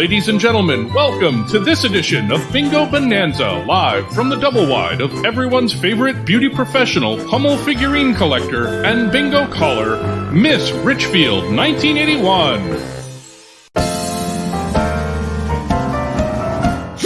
Ladies and gentlemen, welcome to this edition of Bingo Bonanza, live from the double wide of everyone's favorite beauty professional, Hummel figurine collector, and bingo caller, Miss Richfield 1981.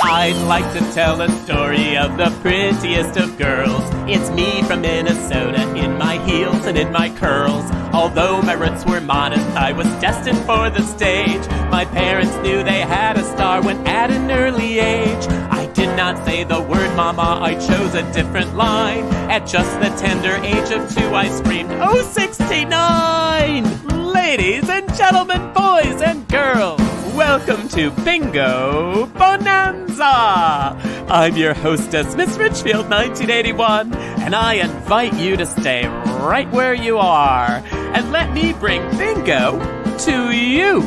I'd like to tell a story of the prettiest of girls. It's me from Minnesota, in my heels and in my curls. Although my roots were modest, I was destined for the stage. My parents knew they had a star when at an early age. I did not say the word mama, I chose a different line. At just the tender age of 2, I screamed, "Oh, 69!" Ladies and gentlemen, boys and girls, welcome to Bingo Bonanza! I'm your hostess, Miss Richfield 1981, and I invite you to stay right where you are and let me bring bingo to you.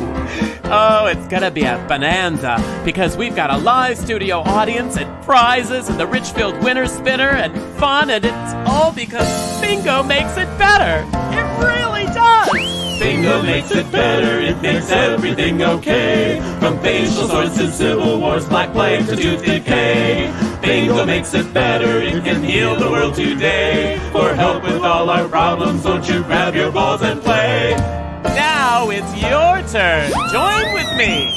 Oh, it's gonna be a bonanza because we've got a live studio audience and prizes and the Richfield winner spinner and fun, and it's all because bingo makes it better. It really does! Bingo makes it better, it makes everything okay. From facial sores to civil wars, black plague to tooth decay. Bingo makes it better, it can heal the world today. For help with all our problems, won't you grab your balls and play? Now it's your turn, join with me.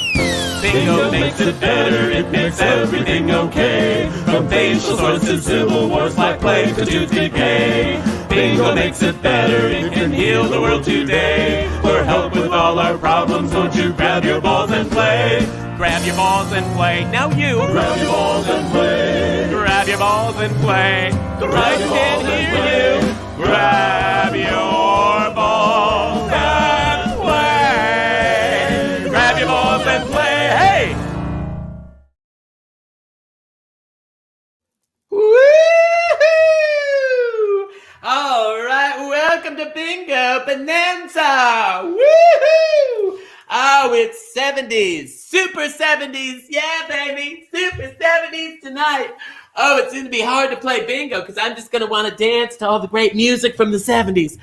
Bingo makes it better, it makes everything okay. From facial sores to civil wars, black plague to tooth decay. Bingo makes it better, it can heal the world today. For help with all our problems, won't you grab your balls and play? Grab your balls and play, now you. Grab your balls and play. Grab your balls and play. I can't hear you. Grab your balls and play. Grab your balls and play, hey! All right, welcome to Bingo Bonanza. Woohoo! Oh, it's 70s, super 70s. Yeah, baby, super 70s tonight. Oh, it's going to be hard to play bingo because I'm just going to want to dance to all the great music from the 70s.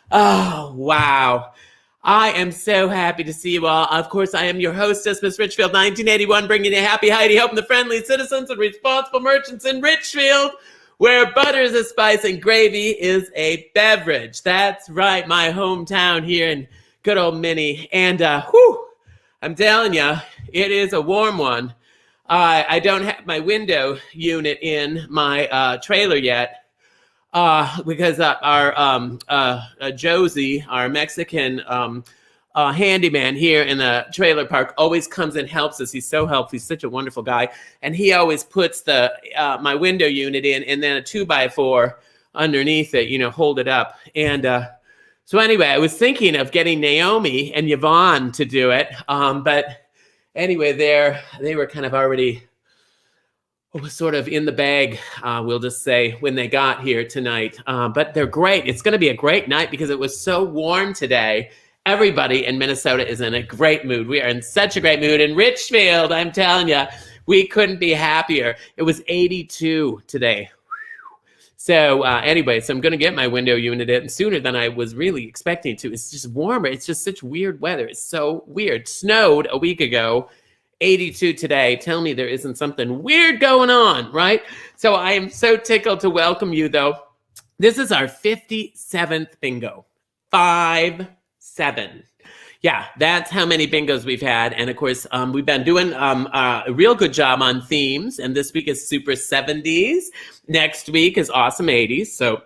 Oh, wow. I am so happy to see you all. Of course, I am your hostess, Miss Richfield 1981, bringing you happy, heidi, hope, and the friendly citizens and responsible merchants in Richfield, where butter is a spice and gravy is a beverage. That's right, my hometown here in good old Minnie. And I'm telling you, it is a warm one. I don't have my window unit in my trailer yet because our Josie, our Mexican handyman here in the trailer park, always comes and helps us. He's so helpful. He's such a wonderful guy. And he always puts the my window unit in and then a 2x4 underneath it, hold it up. And so anyway, I was thinking of getting Naomi and Yvonne to do it. But anyway, they were kind of already sort of in the bag, we'll just say, when they got here tonight. But they're great. It's going to be a great night because it was so warm today. Everybody in Minnesota is in a great mood. We are in such a great mood. In Richfield, I'm telling you, we couldn't be happier. It was 82 today. So anyway, so I'm going to get my window unit in sooner than I was really expecting to. It's just warmer. It's just such weird weather. It's so weird. Snowed a week ago, 82 today. Tell me there isn't something weird going on, right? So I am so tickled to welcome you, though. This is our 57th bingo. 5-7. Yeah, that's how many bingos we've had. And of course, we've been doing a real good job on themes. And this week is Super 70s. Next week is Awesome 80s. So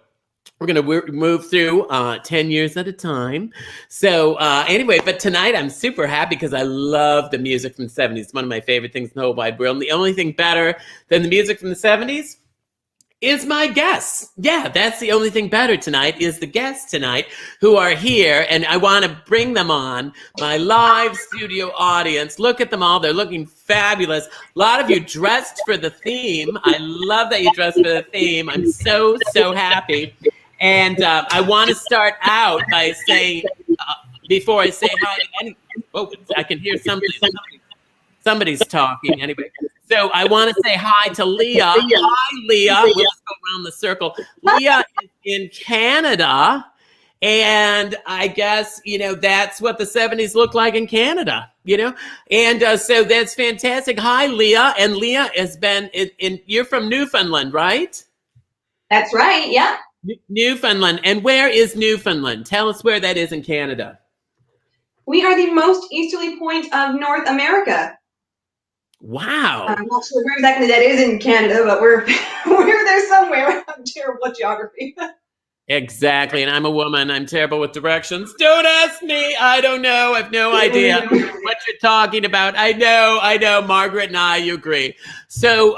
we're going to move through 10 years at a time. So anyway, but tonight I'm super happy because I love the music from the 70s. It's one of my favorite things in the whole wide world. And the only thing better than the music from the 70s is my guests. Yeah, that's the only thing better tonight is the guests tonight who are here. And I want to bring them on, my live studio audience. Look at them all. They're looking fabulous. A lot of you dressed for the theme. I love that you dressed for the theme. I'm so, so happy. And I want to start out by saying, before I say hi to anyone, I can hear somebody's talking anyway. So I want to say hi to Leah. Hi, Leah. We'll just go around the circle. Leah is in Canada, and I guess, that's what the 70s looked like in Canada. And so that's fantastic. Hi, Leah. And Leah has been you're from Newfoundland, right? That's right. Yeah. Newfoundland. And where is Newfoundland? Tell us where that is in Canada. We are the most easterly point of North America. Wow. I'm not sure where exactly that is in Canada, but we're there somewhere. I'm terrible at geography. Exactly. And I'm a woman. I'm terrible with directions. Don't ask me. I don't know. I have no idea what you're talking about. I know. Margaret and I, you agree. So,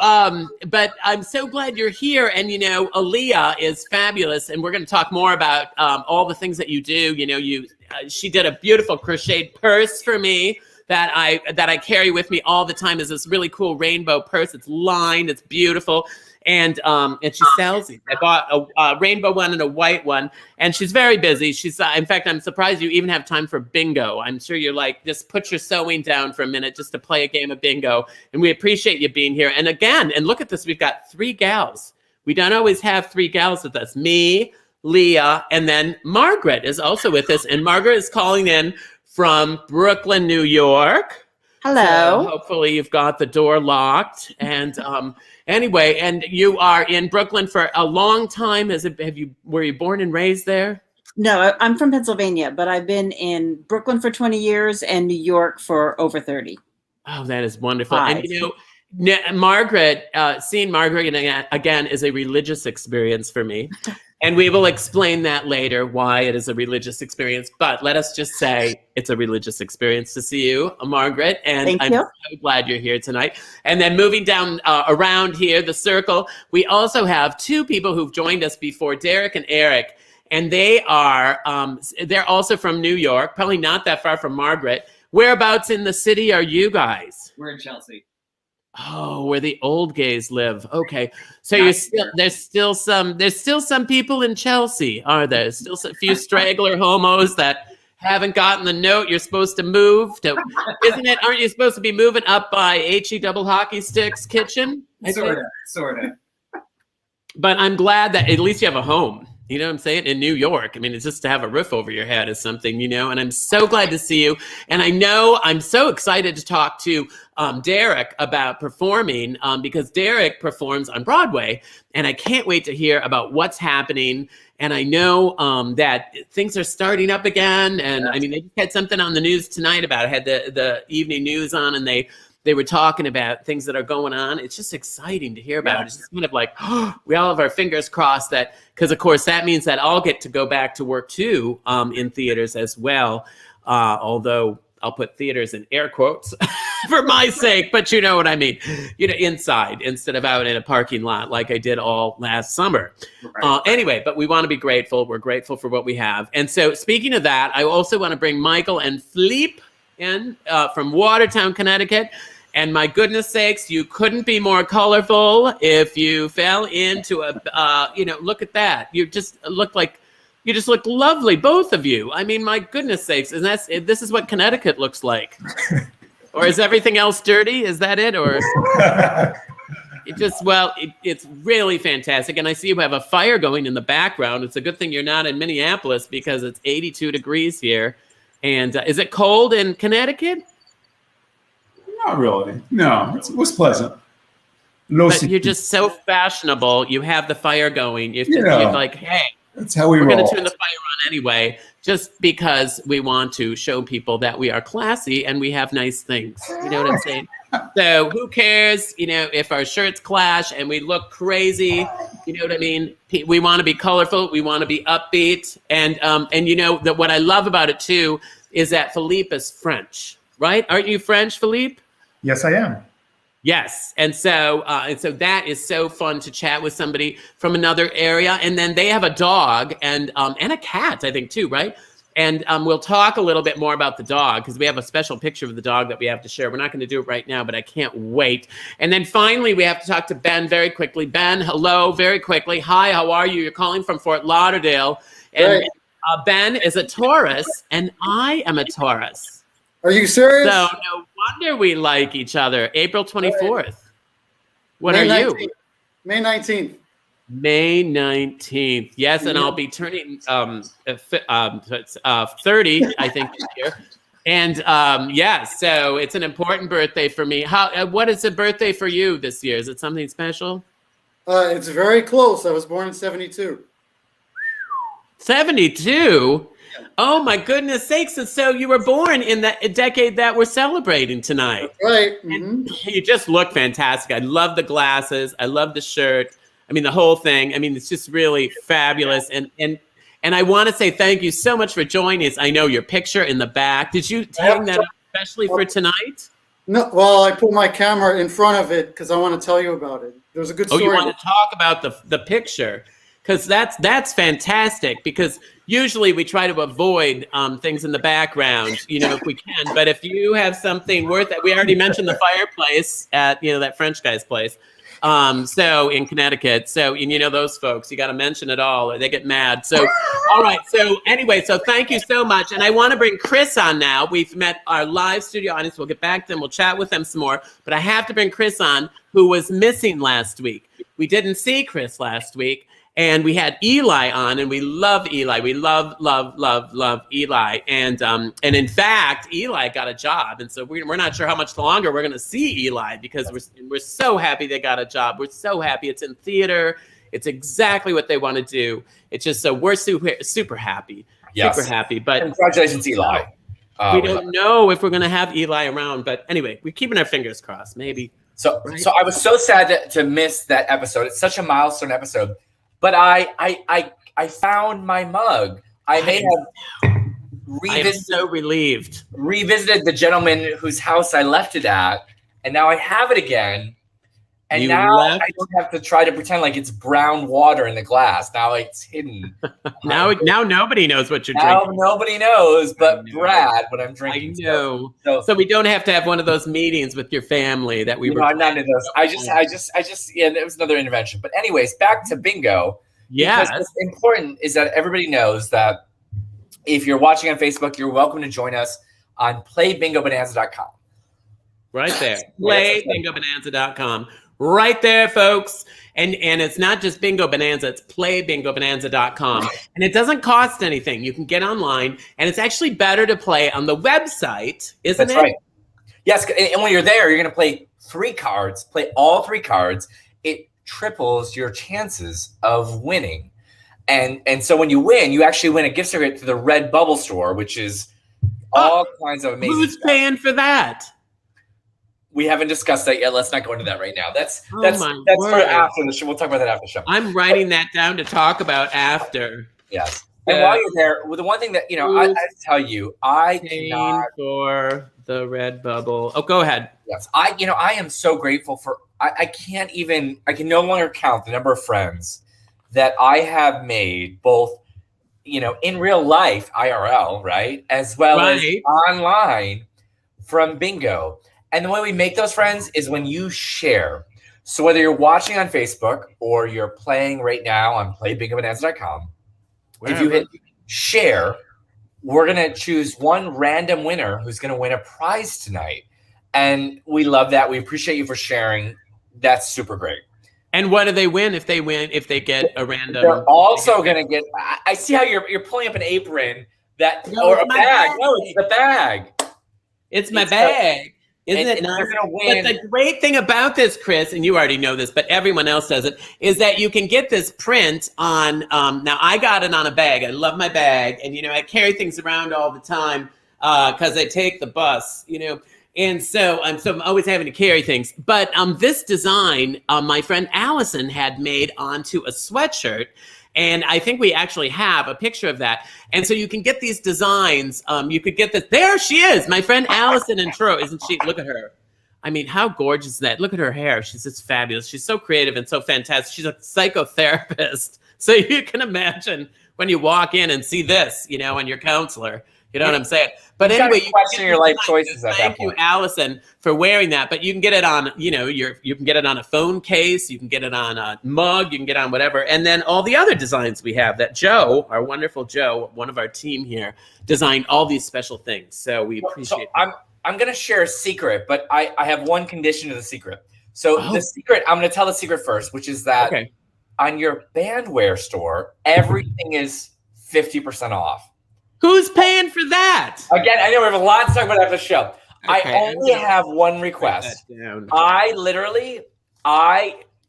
but I'm so glad you're here. And, Aaliyah is fabulous. And we're going to talk more about all the things that you do. She did a beautiful crocheted purse for me that I carry with me all the time. Is this really cool rainbow purse. It's lined. It's beautiful. And she sells it. I bought a rainbow one and a white one, and she's very busy. In fact, I'm surprised you even have time for bingo. I'm sure you're like, just put your sewing down for a minute just to play a game of bingo. And we appreciate you being here. And again, and look at this, we've got 3 gals. We don't always have 3 gals with us. Me, Leah, and then Margaret is also with us. And Margaret is calling in from Brooklyn, New York. Hello. So hopefully you've got the door locked. And anyway, and you are in Brooklyn for a long time. Were you born and raised there? No, I'm from Pennsylvania, but I've been in Brooklyn for 20 years and New York for over 30. Oh, that is wonderful. 5. And Margaret, seeing Margaret again is a religious experience for me. And we will explain that later, why it is a religious experience. But let us just say it's a religious experience to see you, Margaret. And I'm so glad you're here tonight. And then moving down around here, the circle, we also have 2 people who've joined us before, Derek and Eric. And they are, they're also from New York, probably not that far from Margaret. Whereabouts in the city are you guys? We're in Chelsea. Oh, where the old gays live. Okay. So there's still some people in Chelsea, are there? Still a few straggler homos that haven't gotten the note you're supposed to move to, aren't you supposed to be moving up by HE double hockey sticks kitchen? Sort of. But I'm glad that at least you have a home. You know what I'm saying? In New York. I mean, it's just to have a roof over your head is something, and I'm so glad to see you. And I know I'm so excited to talk to Derek about performing because Derek performs on Broadway. And I can't wait to hear about what's happening. And I know that things are starting up again. And I mean, they had something on the news tonight about it. I had the evening news on, and they were talking about things that are going on. It's just exciting to hear about. It's just kind of like, we all have our fingers crossed that, because of course that means that I'll get to go back to work too in theaters as well. Although I'll put theaters in air quotes for my sake, but you know what I mean, inside instead of out in a parking lot like I did all last summer. Right. Anyway, but we want to be grateful. We're grateful for what we have. And so speaking of that, I also want to bring Michael and Philippe in from Watertown, Connecticut. And my goodness sakes, you couldn't be more colorful if you fell into look at that. You just look lovely, both of you. I mean, my goodness sakes. And this is what Connecticut looks like. Or is everything else dirty? Is that it? Or it's really fantastic. And I see you have a fire going in the background. It's a good thing you're not in Minneapolis because it's 82 degrees here. And is it cold in Connecticut? Not really. No, it was pleasant. But you're just so fashionable. You have the fire going. You're like, hey, that's how we're going to turn the fire on anyway, just because we want to show people that we are classy and we have nice things. You know what I'm saying? So who cares, if our shirts clash and we look crazy, you know what I mean? We want to be colorful. We want to be upbeat. And that what I love about it too is that Philippe is French, right? Aren't you French, Philippe? Yes, I am. Yes. And so that is so fun to chat with somebody from another area. And then they have a dog and a cat, I think too, right? And we'll talk a little bit more about the dog because we have a special picture of the dog that we have to share. We're not going to do it right now, but I can't wait. And then finally, we have to talk to Ben very quickly. Ben, hello, very quickly. Hi, how are you? You're calling from Fort Lauderdale. And Ben is a Taurus, and I am a Taurus. Are you serious? So no wonder we like each other. April 24th. What are you? May 19th. May 19th. Yes, and I'll be turning 30, I think, this year. And yeah, so it's an important birthday for me. What is a birthday for you this year? Is it something special? It's very close. I was born in 72. 72? Oh my goodness sakes. And so you were born in the decade that we're celebrating tonight. Right. And you just look fantastic. I love the glasses. I love the shirt. I mean, the whole thing. I mean, it's just really fabulous. And I want to say thank you so much for joining us. I know your picture in the back. Did you hang that up especially for tonight? No, well, I put my camera in front of it because I want to tell you about it. There's a good story. Oh, you want to talk about the picture? Because that's fantastic. Because usually we try to avoid things in the background, if we can. But if you have something worth it, we already mentioned the fireplace at that French guy's place. So in Connecticut. So those folks, you got to mention it all, or they get mad. So all right. So anyway, so thank you so much, and I want to bring Chris on now. We've met our live studio audience. We'll get back to them. We'll chat with them some more. But I have to bring Chris on, who was missing last week. We didn't see Chris last week. And we had Eli on, and we love Eli. We love Eli. And in fact, Eli got a job. And so we're not sure how much longer we're going to see Eli, because we're so happy they got a job. We're so happy it's in theater. It's exactly what they want to do. It's just so we're super happy. Yes. Super happy. But congratulations, Eli. We don't know if we're going to have Eli around. But anyway, we're keeping our fingers crossed. Maybe. So I was so sad to miss that episode. It's such a milestone episode. But I found my mug. I may have so relieved. Revisited the gentleman whose house I left it at, and now I have it again. And I don't have to try to pretend like it's brown water in the glass. Now it's hidden. now nobody knows what you're now drinking. nobody knows, but Brad, what I'm drinking. I know. So we don't have to have one of those meetings with your family that we were. I'm not into those. I just yeah, it was another intervention. But anyways, back to bingo. Yeah. Because what's important is that everybody knows that if you're watching on Facebook, you're welcome to join us on playbingobonanza.com. Right there. Playbingobonanza.com. Right there, folks. And it's not just Bingo Bonanza, it's playbingobonanza.com. And it doesn't cost anything. You can get online, and it's actually better to play on the website, isn't it? That's right. Yes, and when you're there, you're going to play 3 cards, play all 3 cards. It triples your chances of winning. And so when you win, you actually win a gift certificate to the Red Bubble store, which is all kinds of amazing Who's stuff. paying for that? We haven't discussed that yet. Let's not go into that right now. That's for word. after the show. We'll talk about that after the show. I'm writing that down to talk about after. Yes. And while you're there, well, the one thing that, I tell you, I cannot for the Red Bubble. Oh, go ahead. Yes. I am so grateful for, I can no longer count the number of friends that I have made, both, in real life, IRL, right? As well as online from bingo. And the way we make those friends is when you share. So whether you're watching on Facebook or you're playing right now on playbingobonanza.com, if you hit share, we're going to choose one random winner who's going to win a prize tonight. And we love that. We appreciate you for sharing. That's super great. And what do they win if they get a random? They're also going to get, I see how you're pulling up an apron or a bag. No, it's the bag. It's my bag. Isn't it nice? But the great thing about this, Chris, and you already know this, but everyone else does it, is that you can get this print on, now I got it on a bag. I love my bag. And, I carry things around all the time because I take the bus, And so I'm always having to carry things. But this design, my friend Allison had made onto a sweatshirt. And I think we actually have a picture of that. And so you can get these designs. You could get this. There she is, my friend Allison in Truro. Isn't she? Look at her. I mean, how gorgeous is that? Look at her hair. She's just fabulous. She's so creative and so fantastic. She's a psychotherapist. So you can imagine when you walk in and see this, and your counselor. You know what I'm saying? But anyway, you question your life choices at that Thank you, Allison, for wearing that. But you can get it on, you can get it on a phone case, you can get it on a mug, you can get it on whatever. And then all the other designs we have that Joe, our wonderful Joe, one of our team here, designed all these special things. So we appreciate it. I'm going to share a secret, but I have one condition to the secret. So the secret, I'm going to tell the secret first, which is that on your bandwear store, everything is 50% off. Who's paying for for that. Again, I know we have a lot to talk about after the show. Okay, I only have one request.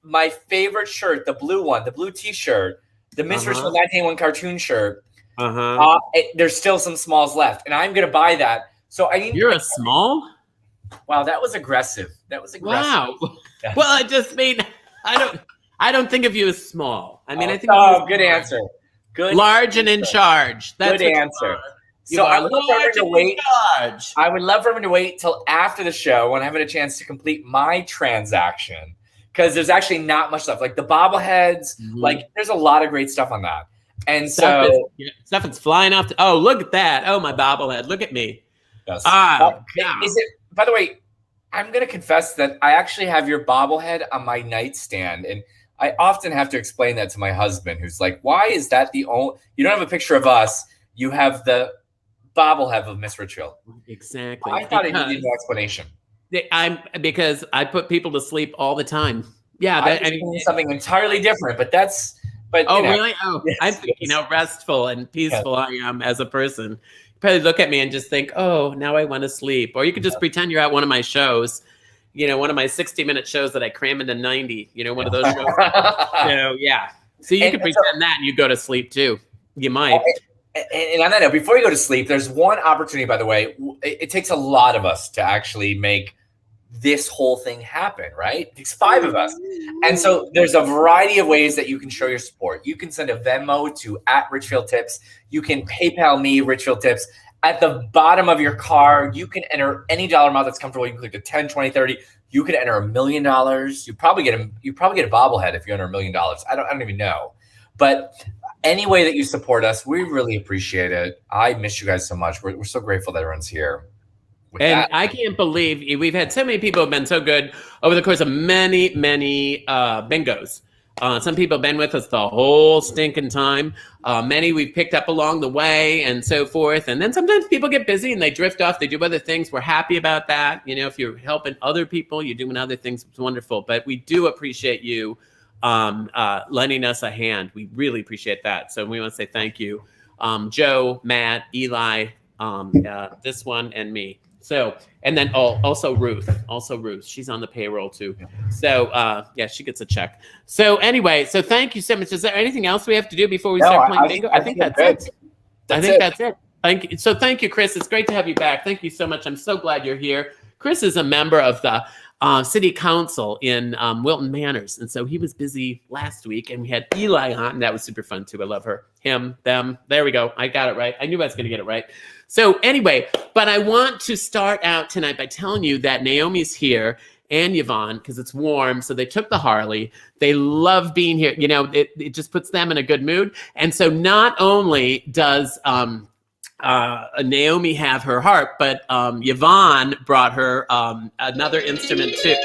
My favorite shirt, the blue one, the blue T-shirt, the Miss Richmond 1981 cartoon shirt. There's still some smalls left, and I'm gonna buy that. So I need. You're a small? Wow, that was aggressive. Wow. Yeah. Well, I just mean I don't think of you as small. I mean, I think. Good answer. Good. Large and in charge. That's good what answer. So I would love for him to wait. I would love for him to wait till after the show when I have a chance to complete my transaction, because there's actually not much stuff. Like the bobbleheads, like there's a lot of great stuff on that. And stuff is flying off. Oh, look at that! Oh, my bobblehead! Look at me. Yes. God. Is it? By the way, I'm gonna confess that I actually have your bobblehead on my nightstand, and I often have to explain that to my husband, who's like, "Why is that the only? You don't have a picture of us. You have the bobblehead of Miss Richfield." Exactly. I thought it needed no explanation. Because I put people to sleep all the time. Yeah, I mean something entirely different, but that's. But really? Oh, yes, I'm thinking how restful and peaceful I am as a person. You probably look at me and just think, "Oh, now I want to sleep." Or you could just pretend you're at one of my shows. One of my 60-minute shows that I cram into 90. One of those shows. So you could pretend that and you go to sleep too. You might. And on that note, before you go to sleep, there's one opportunity, by the way. It takes a lot of us to actually make this whole thing happen, right? It takes 5 of us. And so there's a variety of ways that you can show your support. You can send a Venmo to @RichfieldTips. You can PayPal me, Richfield Tips. At the bottom of your card, you can enter any dollar amount that's comfortable. You can click the 10, 20, 30. You can enter $1 million. You probably get a bobblehead if you enter $1 million. I don't even know. But any way that you support us, we really appreciate it. I miss you guys so much. We're so grateful that everyone's here. I can't believe we've had so many people who have been so good over the course of many, many bingos. Some people have been with us the whole stinking time. Many we've picked up along the way and so forth. And then sometimes people get busy and they drift off. They do other things. We're happy about that. If you're helping other people, you're doing other things. It's wonderful. But we do appreciate you lending us a hand. We really appreciate that. So we want to say thank you. Joe, Matt, Eli, this one, and me. So, and then also Ruth, she's on the payroll too. So, she gets a check. So anyway, so thank you so much. Is there anything else we have to do before we start playing bingo? I think that's it. That's it. Thank you. So thank you, Chris. It's great to have you back. Thank you so much. I'm so glad you're here. Chris is a member of the city council in Wilton Manors. And so he was busy last week and we had Eli on and that was super fun too. I love her, him, them. There we go. I got it right. I knew I was going to get it right. So anyway, but I want to start out tonight by telling you that Naomi's here and Yvonne, because it's warm. So they took the Harley. They love being here. It just puts them in a good mood. And so not only does Naomi have her harp, but Yvonne brought her another instrument too.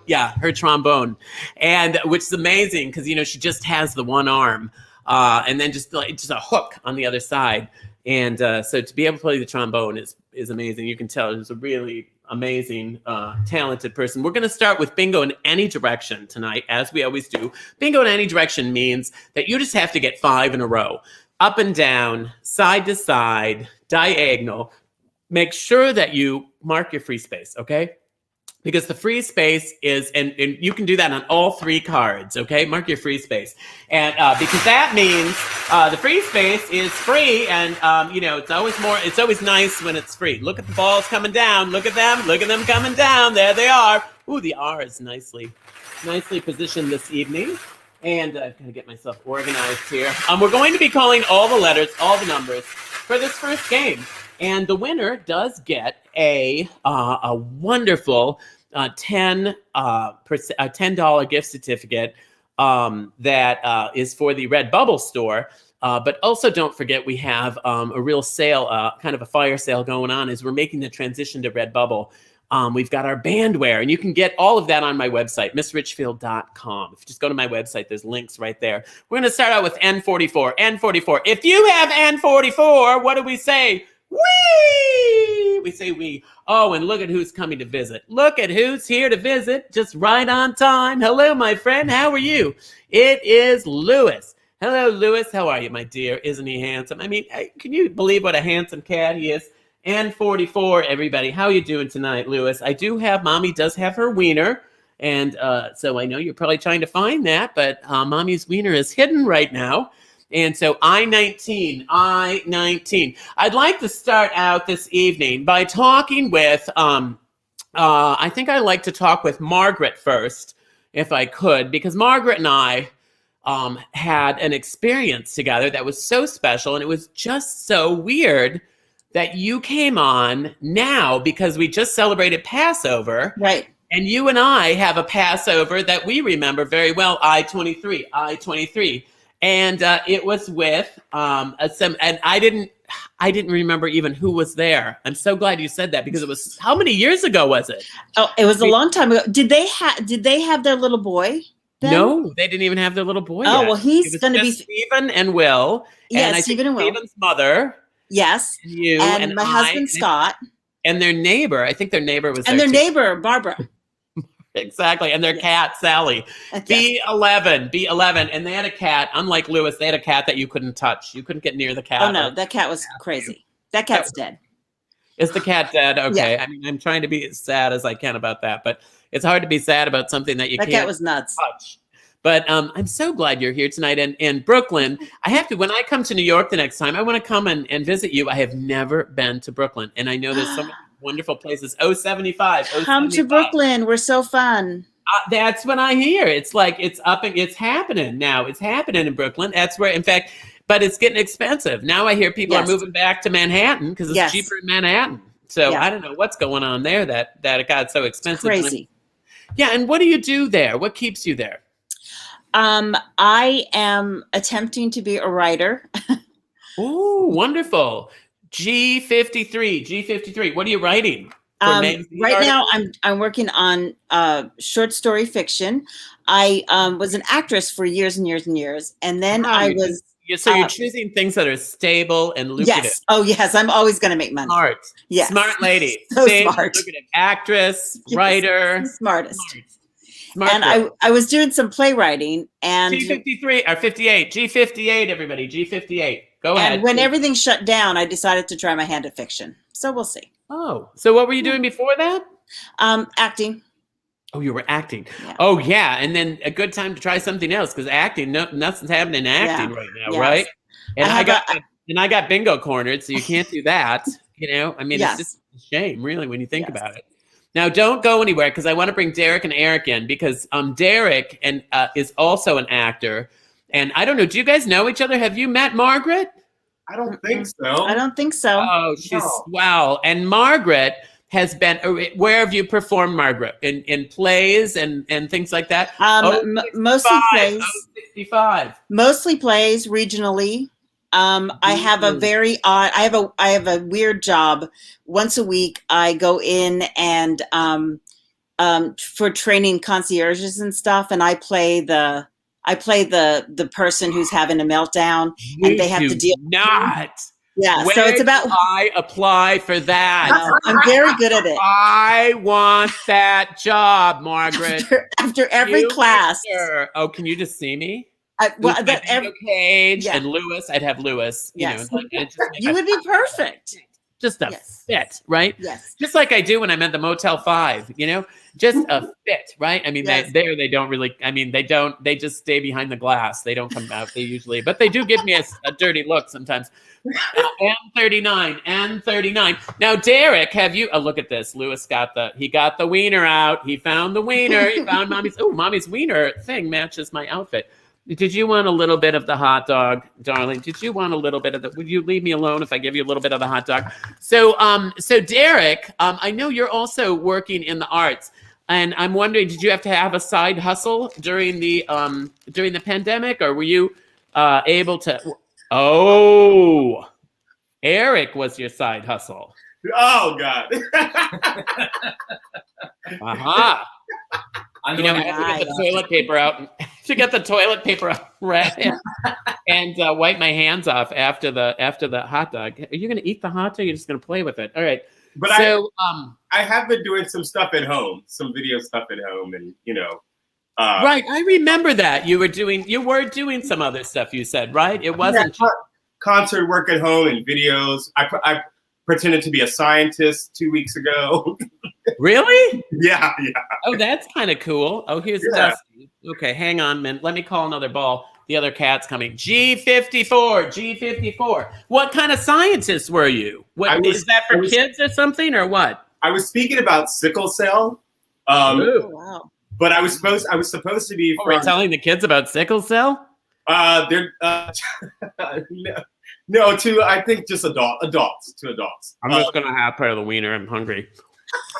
Yeah, her trombone, and which is amazing because she just has the one arm, and then just a hook on the other side, and so to be able to play the trombone is amazing. You can tell she's a really amazing, talented person. We're going to start with bingo in any direction tonight, as we always do. Bingo in any direction means that you just have to get 5 in a row. Up and down, side to side, diagonal. Make sure that you mark your free space, okay? Because the free space is, and you can do that on all 3 cards, okay? Mark your free space. And because that means the free space is free, and it's always nice when it's free. Look at the balls coming down. Look at them coming down. There they are. Ooh, the R is nicely positioned this evening. And I've got to get myself organized here. We're going to be calling all the letters, all the numbers for this first game. And the winner does get a wonderful $10 gift certificate that is for the Redbubble store. But also don't forget we have a real sale, kind of a fire sale going on as we're making the transition to Redbubble. We've got our bandwear, and you can get all of that on my website, missrichfield.com. If you just go to my website, there's links right there. We're going to start out with N44. N44. If you have N44, what do we say? Wee! We say we. Oh, and look at who's coming to visit. Look at who's here to visit, just right on time. Hello, my friend. How are you? It is Lewis. Hello, Lewis. How are you, my dear? Isn't he handsome? I mean, can you believe what a handsome cat he is? And 44, everybody. How are you doing tonight, Lewis? Mommy does have her wiener. And so I know you're probably trying to find that, but Mommy's wiener is hidden right now. And so I-19. I'd like to start out this evening by talking with, I think I'd like to talk with Margaret first, if I could, because Margaret and I had an experience together that was so special, and it was just so weird that you came on now because we just celebrated Passover. Right. And you and I have a Passover that we remember very well, I-23. And it was with and I didn't remember even who was there. I'm so glad you said that because it was, how many years ago was it? Oh, it was a long time ago. Did they have their little boy then? No, they didn't even have their little boy Oh, yet. well, he's going to be Stephen and Will. Yeah, and I Stephen think and Will. Stephen's mother. Yes. And you and my husband Scott. And their neighbor. I think their neighbor was And there their too. neighbor Barbara. Exactly. And their cat, Sally. Yes. B11. And they had a cat, unlike Lewis, they had a cat that you couldn't touch. You couldn't get near the cat. Oh, no, that cat was crazy. That cat's dead. Is the cat dead? Okay. Yeah. I mean, I'm trying to be as sad as I can about that, but it's hard to be sad about something that you That can't cat was nuts. touch. But I'm so glad you're here tonight. And in Brooklyn, I have to, when I come to New York the next time, I want to come and visit you. I have never been to Brooklyn. And I know there's so many wonderful places. 075. Come to Brooklyn. We're so fun. That's what I hear. It's like it's up and it's happening now. It's happening in Brooklyn. That's where, in fact, but it's getting expensive. Now I hear people are moving back to Manhattan because it's cheaper in Manhattan. So I don't know what's going on there that it got so expensive. Crazy. Yeah. And what do you do there? What keeps you there? I am attempting to be a writer. Oh, wonderful. G53. What are you writing? Right now, I'm working on short story fiction. I was an actress for years and years and years, and then you're choosing things that are stable and lucrative. Yes. Oh, yes. I'm always going to make money. Smart. Yes. Smart lady. So stable, smart. lucrative actress, writer. Smartest. Smart and I was doing some playwriting and G53 or 58. G58, everybody. G58. Go ahead. And when everything shut down, I decided to try my hand at fiction. So we'll see. Oh, so what were you doing before that? Acting. Oh, you were acting. Yeah. Oh, yeah. And then a good time to try something else because acting, nothing's happening in acting right now, right? And I got bingo cornered, so you can't do that. I mean, it's just a shame, really, when you think about it. Now, don't go anywhere because I want to bring Derek and Eric in because Derek is also an actor. And I don't know, do you guys know each other? Have you met Margaret? I don't think so. I don't think so. Oh, wow. And Margaret has been, where have you performed, Margaret? In plays and things like that? Mostly plays. 65. Mostly plays regionally. I have a very odd, I have a weird job. Once a week, I go in and for training concierges and stuff, and I play the person who's having a meltdown, and they have to deal. Not. Yeah, Where so it's about. I apply for that. I'm very good at it. I want that job, Margaret. After every class. Oh, can you just see me? Cage yeah. and Lewis. I'd have Lewis. Yes. You would be perfect. Just a fit, right? Yes. Just like I do when I'm at the Motel 5, just a fit, right? I mean, they don't really, they just stay behind the glass. They don't come out, but they do give me a dirty look sometimes. N39. Now, Derek, have you, look at this. Lewis got the wiener out. He found the wiener. He found mommy's wiener thing matches my outfit. Did you want a little bit of the hot dog, darling? Did you want a little bit of the? Would you leave me alone if I give you a little bit of the hot dog? So Derek, I know you're also working in the arts, and I'm wondering, did you have to have a side hustle during the pandemic, or were you able to? Oh, Eric was your side hustle. Oh God. Aha. I have to get the toilet paper out. And wipe my hands off after the hot dog. Are you going to eat the hot dog? Or are you just going to play with it? All right. But I have been doing some stuff at home, some video stuff at home, and Right, I remember that you were doing some other stuff. You said, right? It wasn't concert work at home and videos. I pretended to be a scientist 2 weeks ago. Really? Yeah. Oh, that's kind of cool. Oh, here's Dusty. Okay, hang on a minute. Let me call another ball. The other cat's coming. G54. What kind of scientist were you? Is that for kids or something, or what? I was speaking about sickle cell. Oh, wow. But I was supposed to be. We're telling the kids about sickle cell. They're no, to I think just adults. I'm just gonna have part of the wiener. I'm hungry.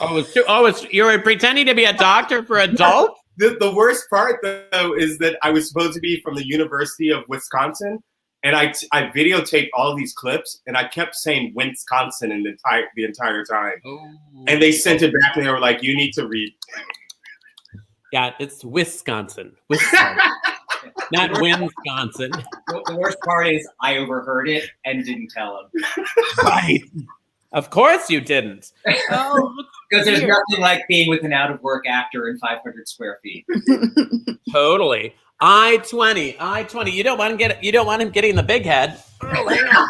You were pretending to be a doctor for adults. The worst part though is that I was supposed to be from the University of Wisconsin, and I videotaped all of these clips, and I kept saying Wisconsin in the entire time. Oh. And they sent it back, and they were like, "You need to read." Yeah, it's Wisconsin. Not Wisconsin. The worst part is I overheard it and didn't tell him. Right. Of course you didn't. Oh, because there's nothing like being with an out-of-work actor in 500 square feet. Totally. I-20. You don't want him getting the big head. Oh, hang on.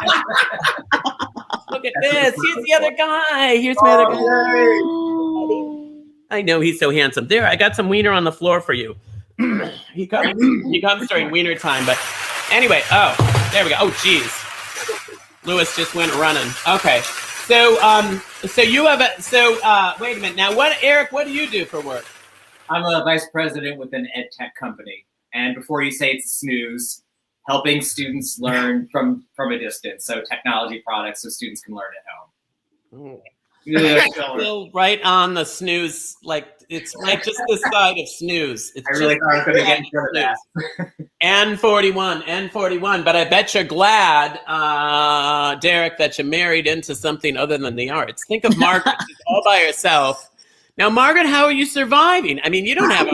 Look at this. Here's the other guy. Here's my other guy. I know he's so handsome. There, I got some wiener on the floor for you. He comes during wiener time, but anyway. Oh, there we go. Oh, geez. Lewis just went running. Okay. So you have wait a minute. Now, Eric, what do you do for work? I'm a vice president with an ed tech company. And before you say it's a snooze, helping students learn from a distance. So technology products so students can learn at home. Oh. Yeah, still right on the snooze, like it's like just the side of snooze. It's I really thought I was going to get into that. N41. But I bet you're glad, Derek, that you married into something other than the arts. Think of Margaret, she's all by herself. Now, Margaret, how are you surviving? I mean, you don't have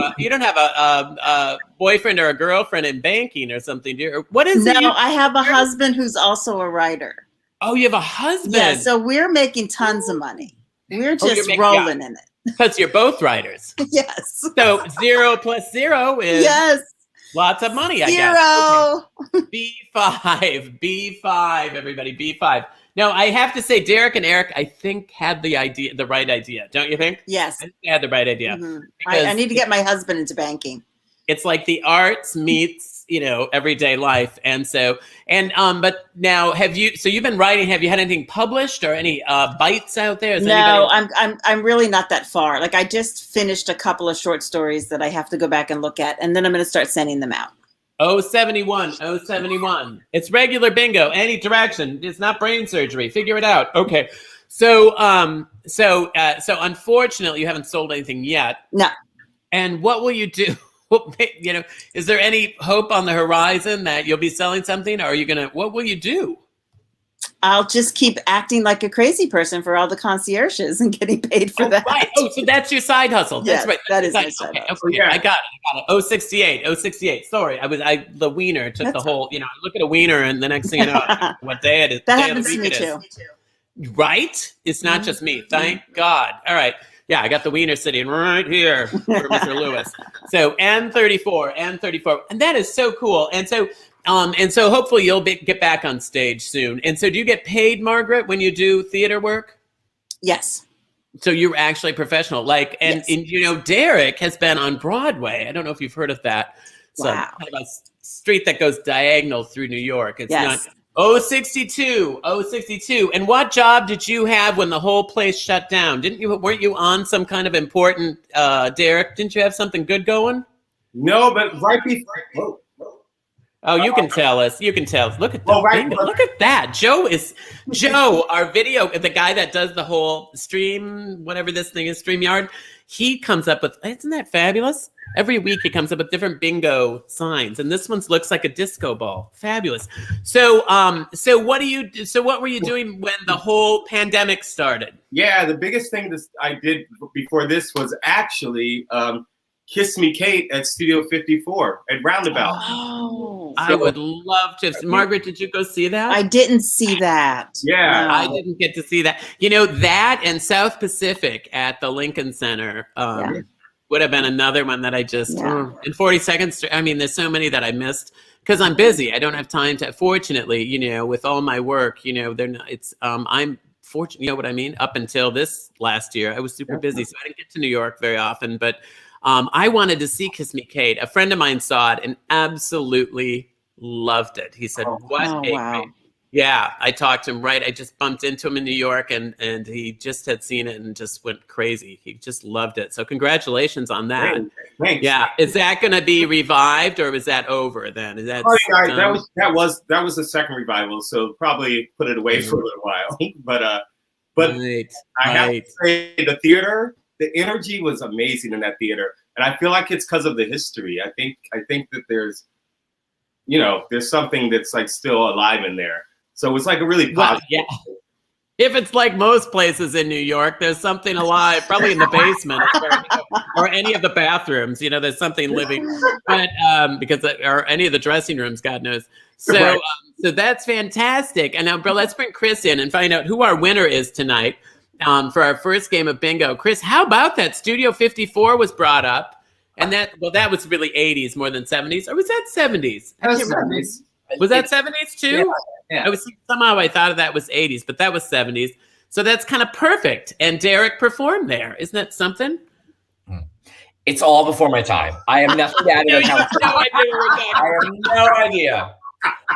a boyfriend or a girlfriend in banking or something, do you? What is it? No, I have a husband who's also a writer. Oh, you have a husband. Yeah, so we're making tons of money. We're just rolling in it. Because you're both writers. Yes. So 0 plus 0 is lots of money, I guess. Okay. B5, everybody, B5. Now, I have to say, Derek and Eric, I think, had the right idea. Don't you think? Yes. I think they had the right idea. Mm-hmm. I need to get my husband into banking. It's like the arts meets, everyday life. And so, but now you've been writing, have you had anything published or any bites out there? No, I'm really not that far. Like I just finished a couple of short stories that I have to go back and look at, and then I'm going to start sending them out. 071. It's regular bingo, any direction. It's not brain surgery. Figure it out. Okay. So unfortunately you haven't sold anything yet. No. And what will you do? Is there any hope on the horizon that you'll be selling something, or are you what will you do? I'll just keep acting like a crazy person for all the concierges and getting paid for that. Right. Oh, so that's your side hustle. That's right. That is my side hustle. Okay. Yeah. I got it. 068. Sorry. The wiener took the whole, I look at a wiener and the next thing you know, what day it is. That happens to me too. Right? It's not just me. Thank God. All right. Yeah, I got the wiener sitting right here for Mr. Lewis. So N34, and that is so cool. And so hopefully you'll get back on stage soon. And so, do you get paid, Margaret, when you do theater work? Yes. So you're actually professional, Derek has been on Broadway. I don't know if you've heard of that. So kind of a street that goes diagonal through New York. It's not. 062. And what job did you have when the whole place shut down? Weren't you on some kind of important, Derek? Didn't you have something good going? No, but right before. Oh, you can tell us. Look at look at that. Joe, our video, the guy that does the whole stream, whatever this thing is, StreamYard. He comes up with, isn't that fabulous? Every week he comes up with different bingo signs, and this one looks like a disco ball. Fabulous. So what were you doing when the whole pandemic started? Yeah, the biggest thing I did before this was actually Kiss Me Kate at Studio 54 at Roundabout. Oh, I would love to. Margaret, did you go see that? I didn't see that. Yeah. No. I didn't get to see that. That and South Pacific at the Lincoln Center. would have been another one that I just Yeah. in 42nd Street. I mean, there's so many that I missed because I'm busy. I don't have time to. Fortunately, with all my work, they're not. It's I'm fortunate. You know what I mean? Up until this last year, I was super busy, so I didn't get to New York very often. But I wanted to see Kiss Me Kate. A friend of mine saw it and absolutely loved it. He said, "What Oh, a wow. great." Yeah, I talked to him, right? I just bumped into him in New York and he just had seen it and just went crazy. He just loved it. So congratulations on that. Thanks. Yeah. Is that going to be revived or is that over then? Is that that was the second revival, so probably put it away for a little while. But right, I have to say the theater, the energy was amazing in that theater. And I feel like it's because of the history. I think that there's something that's like still alive in there. So it's like a really positive. Yeah. If it's like most places in New York, there's something alive, probably in the basement or any of the bathrooms. There's something living, but or any of the dressing rooms, God knows. So, Right. So that's fantastic. And now, bro, let's bring Chris in and find out who our winner is tonight for our first game of bingo. Chris, how about that? Studio 54 was brought up, and that was really 80s more than 70s, or was that 70s? I can't remember. Was that 70s too? Yeah. Somehow I thought of that was 80s, but that was 70s. So that's kind of perfect. And Derek performed there. Isn't that something? It's all before my time. I have nothing to add to No idea what we're talking I have no idea.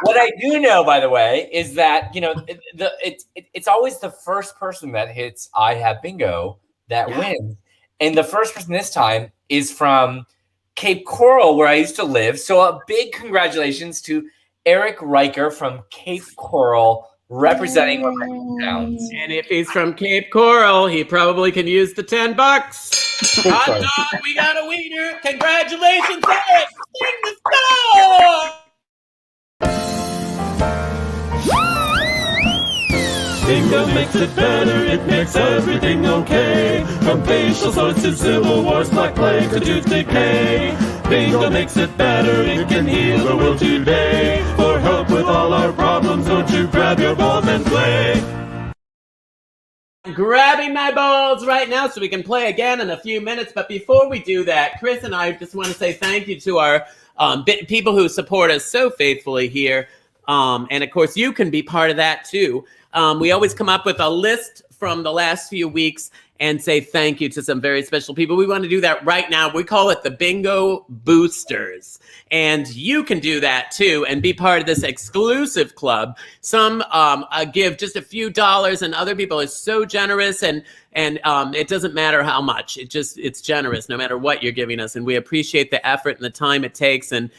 What I do know, by the way, is that it's always the first person that hits I have bingo that wins. And the first person this time is from Cape Coral, where I used to live. So a big congratulations to Eric Riker from Cape Coral, representing one of my hometowns. And if he's from Cape Coral, he probably can use the $10. Hot dog, we got a wiener. Congratulations, Eric. Sing the song. Bingo makes it better, it makes everything okay. From facial sores to civil wars, black plague to tooth decay. Bingo makes it better, it can heal the world today. For help with all our problems, won't you grab your balls and play? I'm grabbing my balls right now so we can play again in a few minutes. But before we do that, Chris and I just want to say thank you to our people who support us so faithfully here. And of course, you can be part of that too. We always come up with a list from the last few weeks and say thank you to some very special people. We want to do that right now. We call it the Bingo Boosters. And you can do that too and be part of this exclusive club. Some give just a few dollars and other people are so generous and it doesn't matter how much. It's generous no matter what you're giving us. And we appreciate the effort and the time it takes. And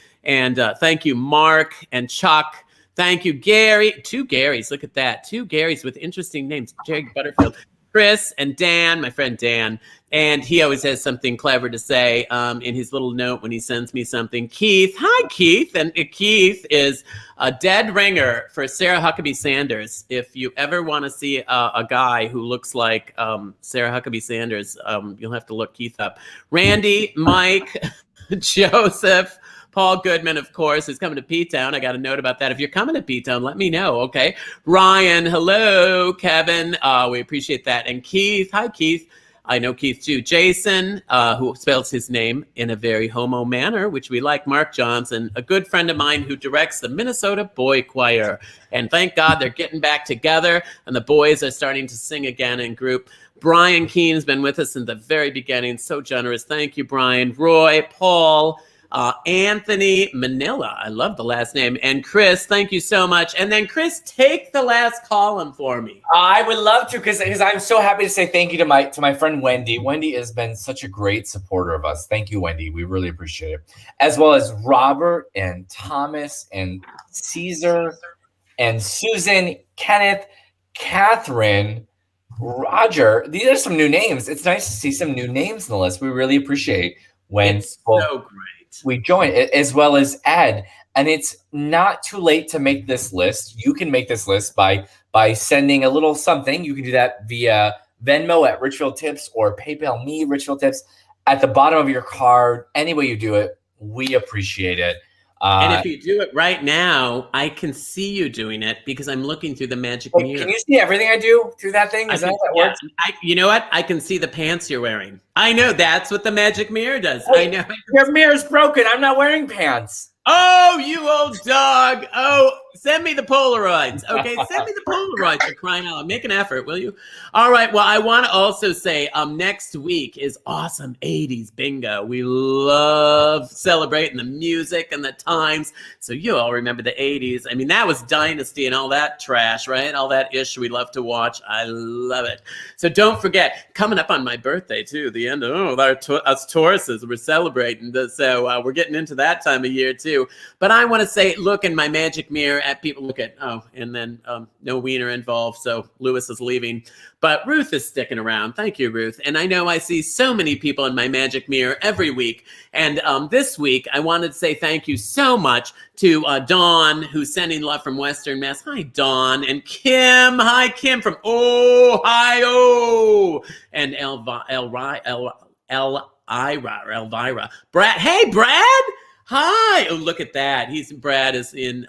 thank you, Mark and Chuck. Thank you, Gary. 2 Garys. Look at that. 2 Garys with interesting names. Jerry Butterfield. Chris and Dan, my friend Dan. And he always has something clever to say in his little note when he sends me something. Keith. Hi, Keith. And Keith is a dead ringer for Sarah Huckabee Sanders. If you ever want to see a guy who looks like Sarah Huckabee Sanders, you'll have to look Keith up. Randy, Mike, Joseph, Paul Goodman, of course, is coming to P-Town. I got a note about that. If you're coming to P-Town, let me know, okay? Ryan, hello. Kevin, we appreciate that. And Keith, hi, Keith. I know Keith, too. Jason, who spells his name in a very homo manner, which we like. Mark Johnson, a good friend of mine who directs the Minnesota Boy Choir. And thank God they're getting back together, and the boys are starting to sing again in group. Brian Keene's been with us in the very beginning. So generous. Thank you, Brian. Roy, Paul, Anthony Manila. I love the last name. And Chris, thank you so much. And then Chris, take the last column for me. I would love to because I'm so happy to say thank you to my friend Wendy. Wendy has been such a great supporter of us. Thank you, Wendy. We really appreciate it. As well as Robert and Thomas and Caesar and Susan, Kenneth, Catherine, Roger. These are some new names. It's nice to see some new names in the list. We really appreciate when it's so great. We join it, as well as Ed. And it's not too late to make this list. You can make this list by sending a little something. You can do that via Venmo at Richfield Tips or PayPal me, Richfield Tips, at the bottom of your card. Any way you do it, we appreciate it. And if you do it right now, I can see you doing it because I'm looking through the magic mirror. Can you see everything I do through that thing? Is that how that works? You know what? I can see the pants you're wearing. I know that's what the magic mirror does. Wait, I know. Your mirror's broken. I'm not wearing pants. Oh, you old dog. Oh, send me the Polaroids. Okay, send me the Polaroids for crying out loud. Make an effort, will you? All right, well, I want to also say next week is awesome 80s bingo. We love celebrating the music and the times. So you all remember the 80s. I mean, that was Dynasty and all that trash, right? All that ish we love to watch. I love it. So don't forget, coming up on my birthday, too, the end of, us Tauruses, we're celebrating. So we're getting into that time of year, too. But I want to say, look in my magic mirror at people, look at, and then no wiener involved, so Lewis is leaving. But Ruth is sticking around. Thank you, Ruth. And I know I see so many people in my magic mirror every week. And this week, I wanted to say thank you so much to Dawn, who's sending love from Western Mass. Hi, Dawn. And Kim. Hi, Kim from Ohio. And Elvira. Brad. Hey, Brad. Hi! Oh, look at that. Brad is in.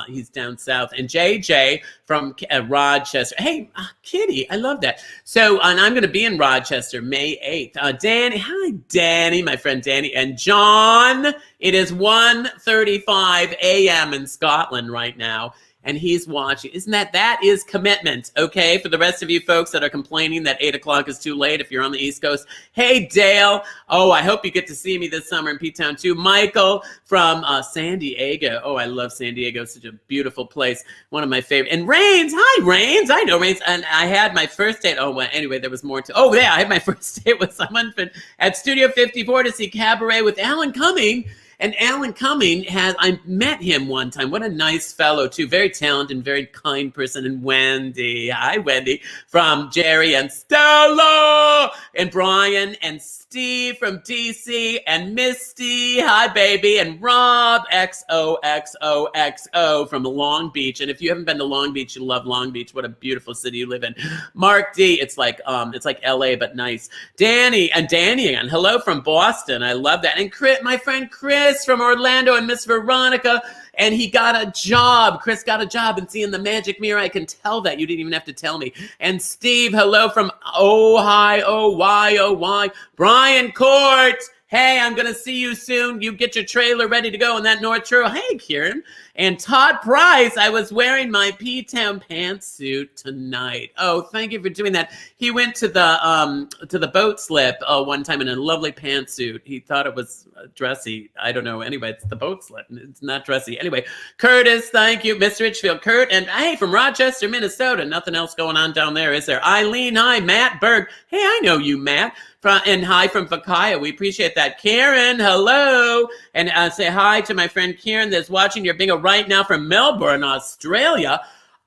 He's down south, and JJ from Rochester. Hey, Kitty, I love that. So, and I'm going to be in Rochester May 8th. Danny, hi, Danny, my friend Danny, and John. It is 1:35 a.m. in Scotland right now. And he's watching. That is commitment, okay? For the rest of you folks that are complaining that 8 o'clock is too late if you're on the East Coast. Hey, Dale. Oh, I hope you get to see me this summer in P-Town, too. Michael from San Diego. Oh, I love San Diego. Such a beautiful place. One of my favorite. And Rains. Hi, Rains. I know Rains. And I had my first date. Oh, well, anyway, there was more to. Oh, yeah, I had my first date with someone at Studio 54 to see Cabaret with Alan Cumming. And Alan Cumming I met him one time. What a nice fellow, too. Very talented, very kind person. And Wendy, hi, Wendy, from Jerry and Stella, and Brian and Steve from DC, and Misty, hi, baby, and Rob, XOXOXO from Long Beach. And if you haven't been to Long Beach, you love Long Beach. What a beautiful city you live in. Mark D, it's like LA, but nice. Danny again. Hello from Boston. I love that. And my friend Chris from Orlando, and Miss Veronica, and he got a job. Chris got a job and seeing the magic mirror. I can tell that. You didn't even have to tell me. And Steve, hello from Ohio, Y. Brian Court. Hey, I'm going to see you soon. You get your trailer ready to go in that North Trail. Hey, Kieran. And Todd Price, I was wearing my P-Town pantsuit tonight. Oh, thank you for doing that. He went to the boat slip one time in a lovely pantsuit. He thought it was dressy. I don't know. Anyway, it's the boat slip. It's not dressy. Anyway, Curtis, thank you. Miss Richfield, Kurt. And hey, from Rochester, Minnesota. Nothing else going on down there, is there? Eileen, hi. Matt Berg. Hey, I know you, Matt. And hi from Vakaya. We appreciate that. Karen, hello. And say hi to my friend Karen that's watching your bingo right now from Melbourne, Australia.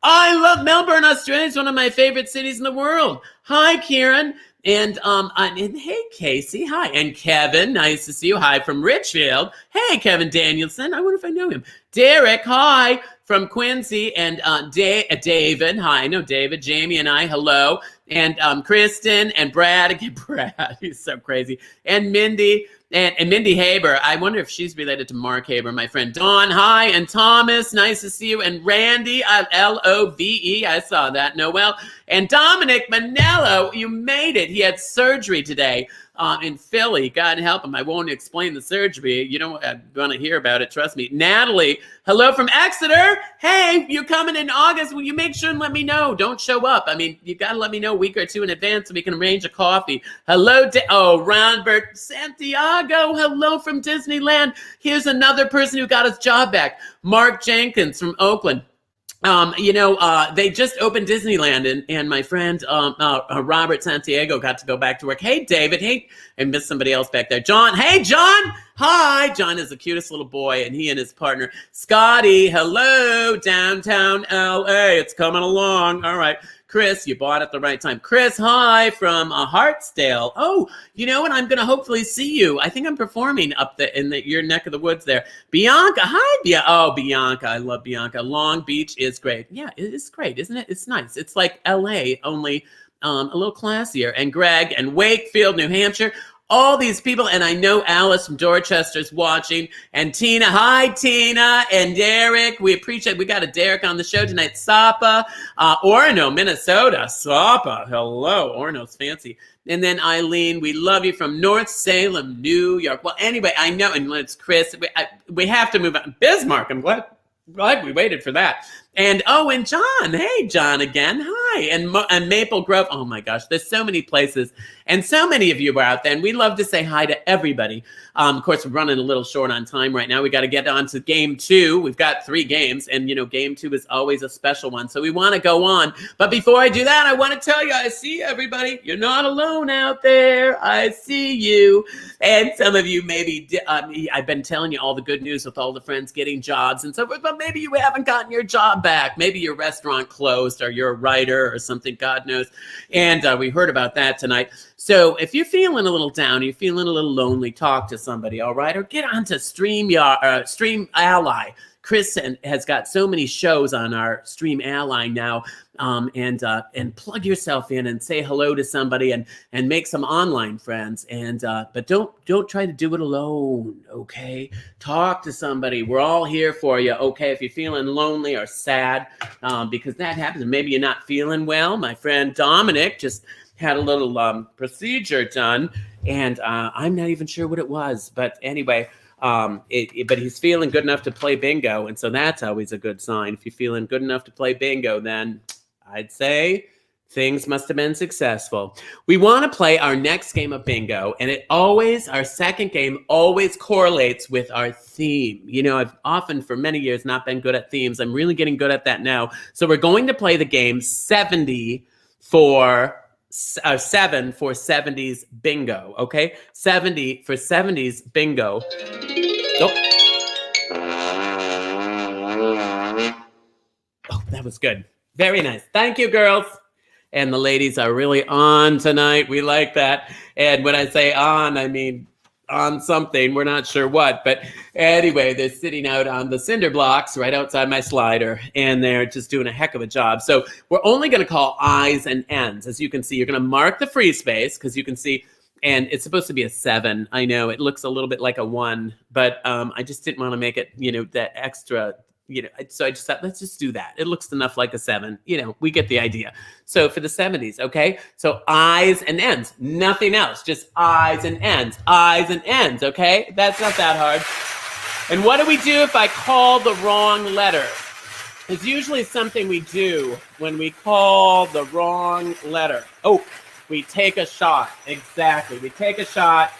I love Melbourne, Australia. It's one of my favorite cities in the world. Hi, Karen. And hey, Casey, hi. And Kevin, nice to see you. Hi from Richfield. Hey, Kevin Danielson. I wonder if I know him. Derek, hi from Quincy. And David, hi. I know David. Jamie and I, hello. And Kristen and Brad. Again, Brad, he's so crazy. And Mindy. And Mindy Haber, I wonder if she's related to Mark Haber, my friend. Dawn, hi. And Thomas, nice to see you. And Randy, Love, I saw that. Noel. And Dominic Manello, you made it. He had surgery today in Philly. God help him. I won't explain the surgery. You don't want to hear about it. Trust me. Natalie, hello from Exeter. Hey, you coming in August? Will you make sure and let me know? Don't show up. I mean, you got to let me know a week or two in advance so we can arrange a coffee. Hello, Ronbert Santiago. Hello from Disneyland. Here's another person who got his job back. Mark Jenkins from Oakland. They just opened Disneyland, and my friend Robert Santiago got to go back to work. Hey, David. Hey, I missed somebody else back there. John. Hey, John. Hi. John is the cutest little boy, and he and his partner, Scotty. Hello, downtown LA. It's coming along. All right. Chris, you bought at the right time. Chris, hi from Hartsdale. Oh, you know what? I'm going to hopefully see you. I think I'm performing up in your neck of the woods there. Bianca, hi. Bianca. I love Bianca. Long Beach is great. Yeah, it is great, isn't it? It's nice. It's like LA, only a little classier. And Greg and Wakefield, New Hampshire. all these people. And I know Alice from Dorchester's watching, and Tina. Hi, Tina and Derek. We appreciate we got a Derek on the show tonight. Sapa, Orono, Minnesota. Sapa, hello. Orono's fancy. And then Eileen, we love you from North Salem, New York. Well, anyway, I know, and it's Chris. We have to move on. Bismarck, I'm glad we waited for that. And and John. Hey, John again. Hi. And Maple Grove. Oh my gosh, there's so many places. And so many of you are out there. And we love to say hi to everybody. Of course, we're running a little short on time right now. We got to get on to game 2. We've got 3 games. And, game 2 is always a special one. So we want to go on. But before I do that, I want to tell you, I see everybody. You're not alone out there. I see you. And some of you maybe, I've been telling you all the good news with all the friends getting jobs and so forth. But maybe you haven't gotten your job back. Maybe your restaurant closed, or you're a writer or something, God knows. And we heard about that tonight. So if you're feeling a little down, you're feeling a little lonely, talk to somebody, all right? Or get onto Stream Ally. Chris has got so many shows on our Stream Ally now, and plug yourself in and say hello to somebody and make some online friends. And but don't try to do it alone, okay? Talk to somebody. We're all here for you, okay? If you're feeling lonely or sad, because that happens. Maybe you're not feeling well. My friend Dominic just had a little procedure done, and I'm not even sure what it was. But anyway, but he's feeling good enough to play bingo, and so that's always a good sign. If you're feeling good enough to play bingo, then I'd say things must have been successful. We want to play our next game of bingo, and our second game always correlates with our theme. I've often for many years not been good at themes. I'm really getting good at that now. So we're going to play the game 7 for 70s bingo, okay? 70 for 70s bingo. Oh, that was good. Very nice. Thank you, girls. And the ladies are really on tonight. We like that. And when I say on, I mean on something. We're not sure what. But anyway, they're sitting out on the cinder blocks right outside my slider, and they're just doing a heck of a job. So we're only going to call I's and N's. As you can see, you're going to mark the free space because you can see, and it's supposed to be a 7. I know it looks a little bit like a 1, but I just didn't want to make it, that extra, so I just thought, let's just do that. It looks enough like a 7. We get the idea. So for the 70s, okay? So I's and N's, nothing else, just I's and N's, I's and N's, okay? That's not that hard. And what do we do if I call the wrong letter? It's usually something we do when we call the wrong letter. Oh, we take a shot. Exactly. We take a shot.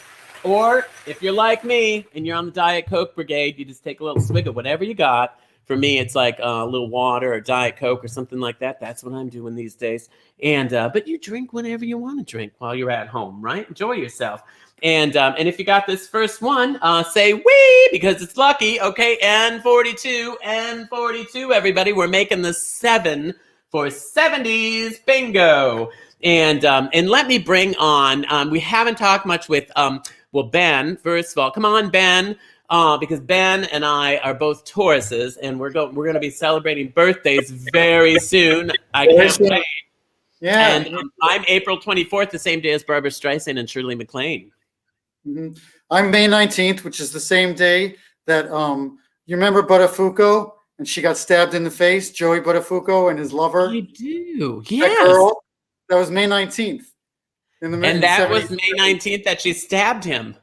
Or if you're like me and you're on the Diet Coke brigade, you just take a little swig of whatever you got. For me, it's like a little water or Diet Coke or something like that. That's what I'm doing these days. And but you drink whenever you want to drink while you're at home, right? Enjoy yourself. And if you got this first one, say wee because it's lucky. Okay, N42, everybody. We're making the 7 for 70s bingo. And let me bring on. We haven't talked much with Ben. First of all, come on, Ben. Because Ben and I are both Tauruses, and we're going to be celebrating birthdays very soon. I can't wait. Yeah. And I'm April 24th, the same day as Barbara Streisand and Shirley MacLaine. Mm-hmm. I'm May 19th, which is the same day that you remember Buttafuoco, and she got stabbed in the face, Joey Buttafuoco and his lover. I do. That Yes. girl, that was May 19th. And that was May 19th that she stabbed him.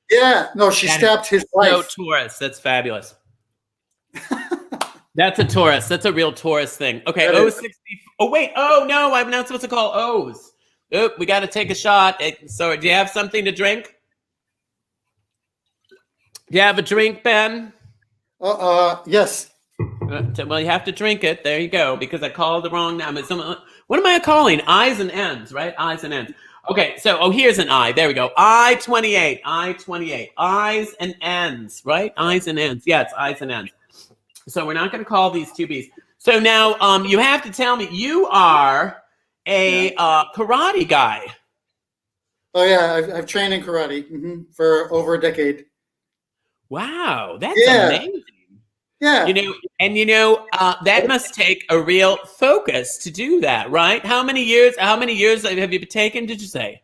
Yeah, no, she stabbed his wife. No, Taurus. That's fabulous. That's a Taurus. That's a real Taurus thing. Okay, 060. Oh, wait. Oh, no, I'm not supposed to call O's. Oh, we got to take a shot. So do you have something to drink? Do you have a drink, Ben? Yes. Well, you have to drink it. There you go, because I called the wrong number. What am I calling? I's and N's, right? I's and N's. Okay, so, here's an I. There we go. I-28. I's and N's, right? I's and N's. Yeah, it's I's and N's. So we're not going to call these 2 B's. So now you have to tell me, you are a karate guy. Oh, yeah, I've trained in karate for over a decade. Wow, that's amazing. Yeah. That must take a real focus to do that, right? How many years have you been taking, did you say?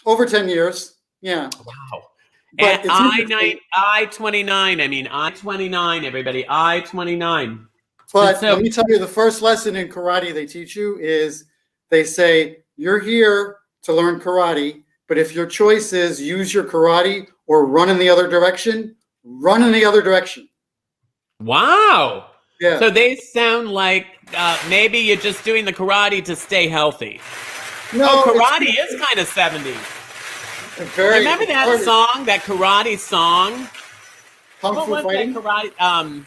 Over 10 years. Yeah. Wow. But And it's interesting. I-29, I-29, everybody, I-29. But so- let me tell you, the first lesson in karate they teach you is they say, you're here to learn karate, but if your choice is use your karate or run in the other direction, run in the other direction. Wow. Yeah. So they sound like maybe you're just doing the karate to stay healthy. No, karate is kind of 70s. Very, Remember that song, that karate song? Kung What Fu was fighting? that karate?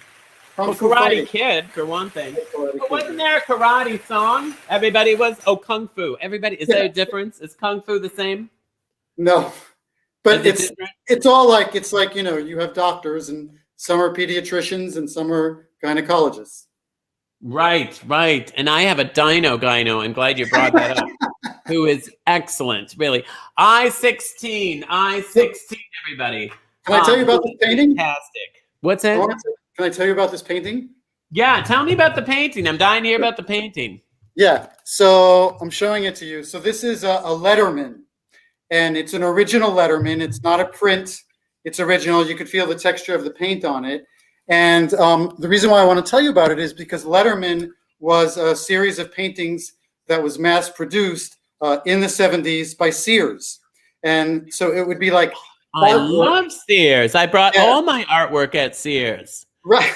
Kung Fu Karate fighting. Kid, for one thing. Karate But Kid. wasn't there a karate song? Everybody was, Kung Fu. Everybody, is there a difference? Is Kung Fu the same? No, but Is it it's all like, it's like, you know, you have doctors and some are pediatricians and some are gynecologists. Right. And I have a gyno. I'm glad you brought that up. Who is excellent, really. I-16, everybody. Can I tell you about this painting? Fantastic. What's that? Can I tell you about this painting? Yeah, tell me about the painting. I'm dying to hear about the painting. Yeah, so I'm showing it to you. So this is a Letterman, and it's an original Letterman. It's not a print. It's original. You could feel the texture of the paint on it. And the reason why I want to tell you about it is because Letterman was a series of paintings that was mass produced in the 70s by Sears. And so it would be like, I love Sears. I brought all my artwork at Sears. Right.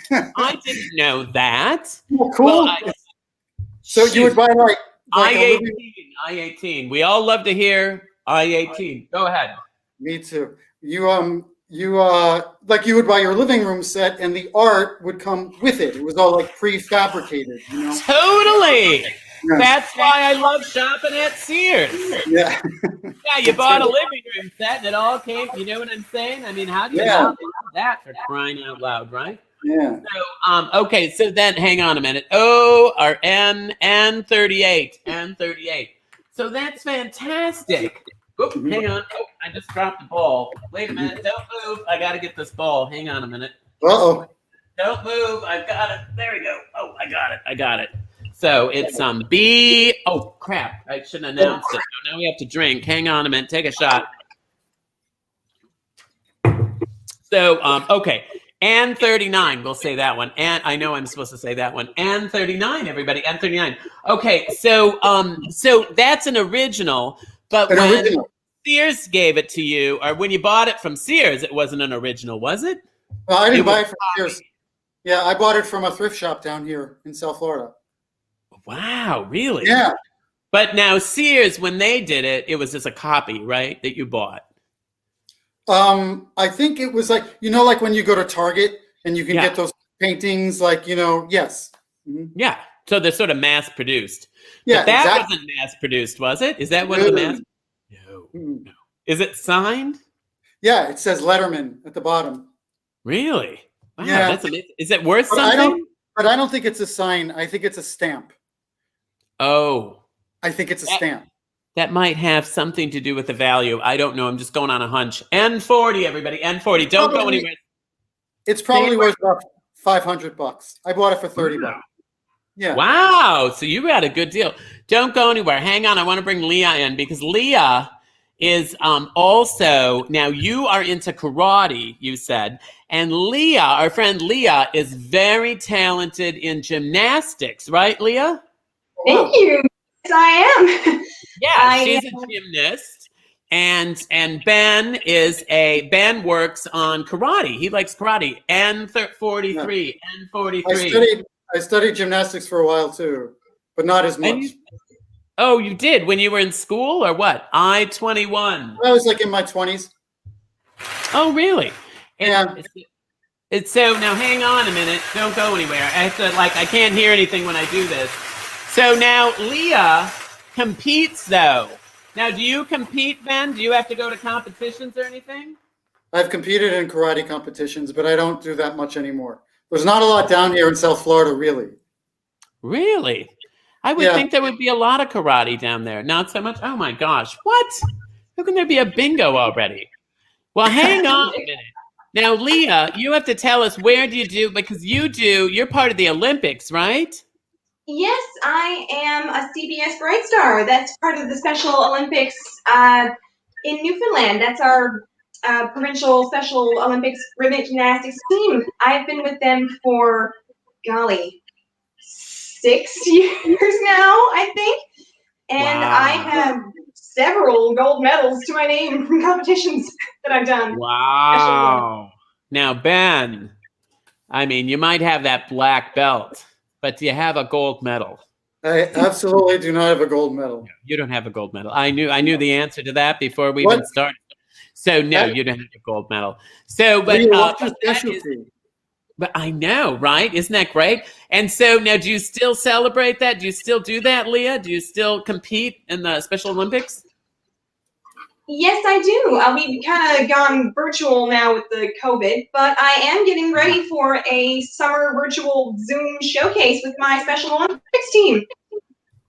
I didn't know that. Well, cool. Well, so you would buy like I-18. We all love to hear I-18. Go ahead. Me too. You like you would buy your living room set and the art would come with it. It was all like prefabricated, you know? Totally. Yeah. That's why I love shopping at Sears. Yeah. Yeah, you bought a living room set and it all came, you know what I'm saying? I mean, how do you not love that, for crying out loud, right? Yeah. So, okay, so then hang on a minute. Oh, our N38. So that's fantastic. Oop, hang on. Oh, I just dropped the ball. Wait a minute. Don't move. I got to get this ball. Hang on a minute. Uh-oh. Don't move. I've got it. There we go. Oh, I got it. So it's B. Oh, crap. I shouldn't have announced it. Now we have to drink. Hang on a minute. Take a shot. So, okay. N39, we'll say that one. And I know I'm supposed to say that one. N39, everybody. N39. Okay, so that's an original, but when Sears gave it to you, or when you bought it from Sears, it wasn't an original, was it? Well, I didn't buy it from Sears. Yeah, I bought it from a thrift shop down here in South Florida. Wow, really? Yeah. But now Sears, when they did it, it was just a copy, right, that you bought? I think it was like, you know, like when you go to Target and you can get those paintings, like, you know, yes. Mm-hmm. Yeah. So they're sort of mass produced. Yeah, but that exactly. wasn't mass produced, was it? Is that one of the mass? No. Is it signed? Yeah, it says Letterman at the bottom. Really? Wow, Yeah. that's amazing. Is it worth But something? I don't think it's a sign. I think it's a stamp. Oh. I think it's a stamp. That might have something to do with the value. I don't know. I'm just going on a hunch. N40, everybody. N40. Don't go anywhere. It's probably worth about $500. I bought it for $30. Yeah. Wow. So you got a good deal. Don't go anywhere. Hang on. I want to bring Leah in because Leah is also, now you are into karate, you said. And Leah, our friend Leah, is very talented in gymnastics. Right, Leah? Thank you. Yes, I am. Yeah, she's a gymnast, and Ben works on karate. He likes karate. N43, N43. I studied gymnastics for a while too, but not as much. You did when you were in school, or what? I-21. I was like in my 20s. Oh, really? Yeah. It's so now. Hang on a minute. Don't go anywhere. I have to I can't hear anything when I do this. So now Leah competes, though. Now, do you compete, Ben? Do you have to go to competitions or anything? I've competed in karate competitions, but I don't do that much anymore. There's not a lot down here in South Florida, really. Really? I would think there would be a lot of karate down there. Not so much. Oh, my gosh. What? How can there be a bingo already? Well, hang on a minute. Now, Leah, you have to tell us, where do you do, because you're part of the Olympics, right? Yes, I am a CBS Bright Star. That's part of the Special Olympics in Newfoundland. That's our provincial Special Olympics ribbon gymnastics team. I've been with them for, golly, 6 years now, I think. And Wow. I have several gold medals to my name from competitions that I've done. Wow. Now, Ben, I mean, you might have that black belt, but do you have a gold medal? I absolutely do not have a gold medal. You don't have a gold medal. I knew the answer to that before we even started. So no, you don't have a gold medal. So, but What's your that is, specialty? but I know, right? Isn't that great? And so now, do you still celebrate that? Do you still do that, Leah? Do you still compete in the Special Olympics? Yes, I do. We've kind of gone virtual now with the COVID, but I am getting ready for a summer virtual Zoom showcase with my Special Olympics team.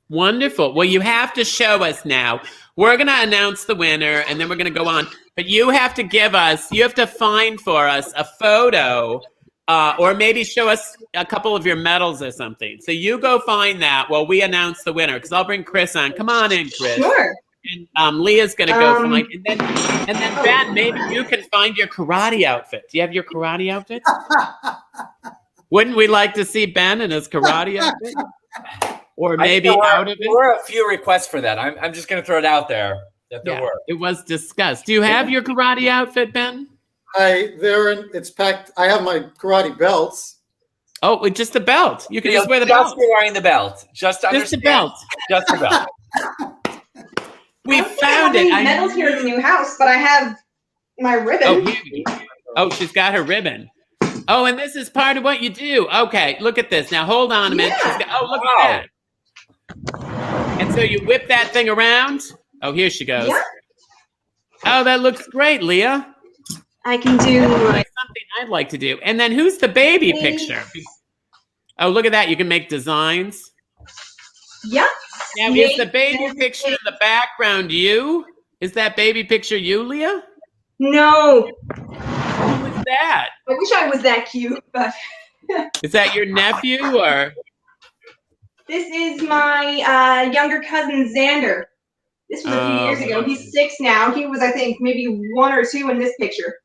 Wonderful. Well, you have to show us now. We're going to announce the winner, and then we're going to go on. But you have to find for us a photo, or maybe show us a couple of your medals or something. So you go find that while we announce the winner, because I'll bring Chris on. Come on in, Chris. Sure. And Leah's going to go find, and then Ben, maybe you can find your karate outfit. Do you have your karate outfit? Wouldn't we like to see Ben in his karate outfit? Or maybe out of it? There were a few requests for that. I'm just going to throw it out there that there were. It was discussed. Do you have your karate outfit, Ben? It's packed. I have my karate belts. Oh, just a belt. You can just wear the belt. belt. Just wearing the belt. Just a belt. Just a belt. We found it. I don't have any medals here at the new house, but I have my ribbon. Oh, she's got her ribbon. Oh, and this is part of what you do. Okay, look at this. Now, hold on a minute. Look at that. And so you whip that thing around. Oh, here she goes. Yeah. Oh, that looks great, Leah. I can do something I'd like to do. And then who's the baby picture? Oh, look at that. You can make designs. Yeah. Now, is the baby picture in the background you? Is that baby picture you, Leah? No. Who is that? I wish I was that cute, but. Is that your nephew or? This is my younger cousin, Xander. This was a few years ago. He's 6 now. He was, I think, maybe 1 or 2 in this picture.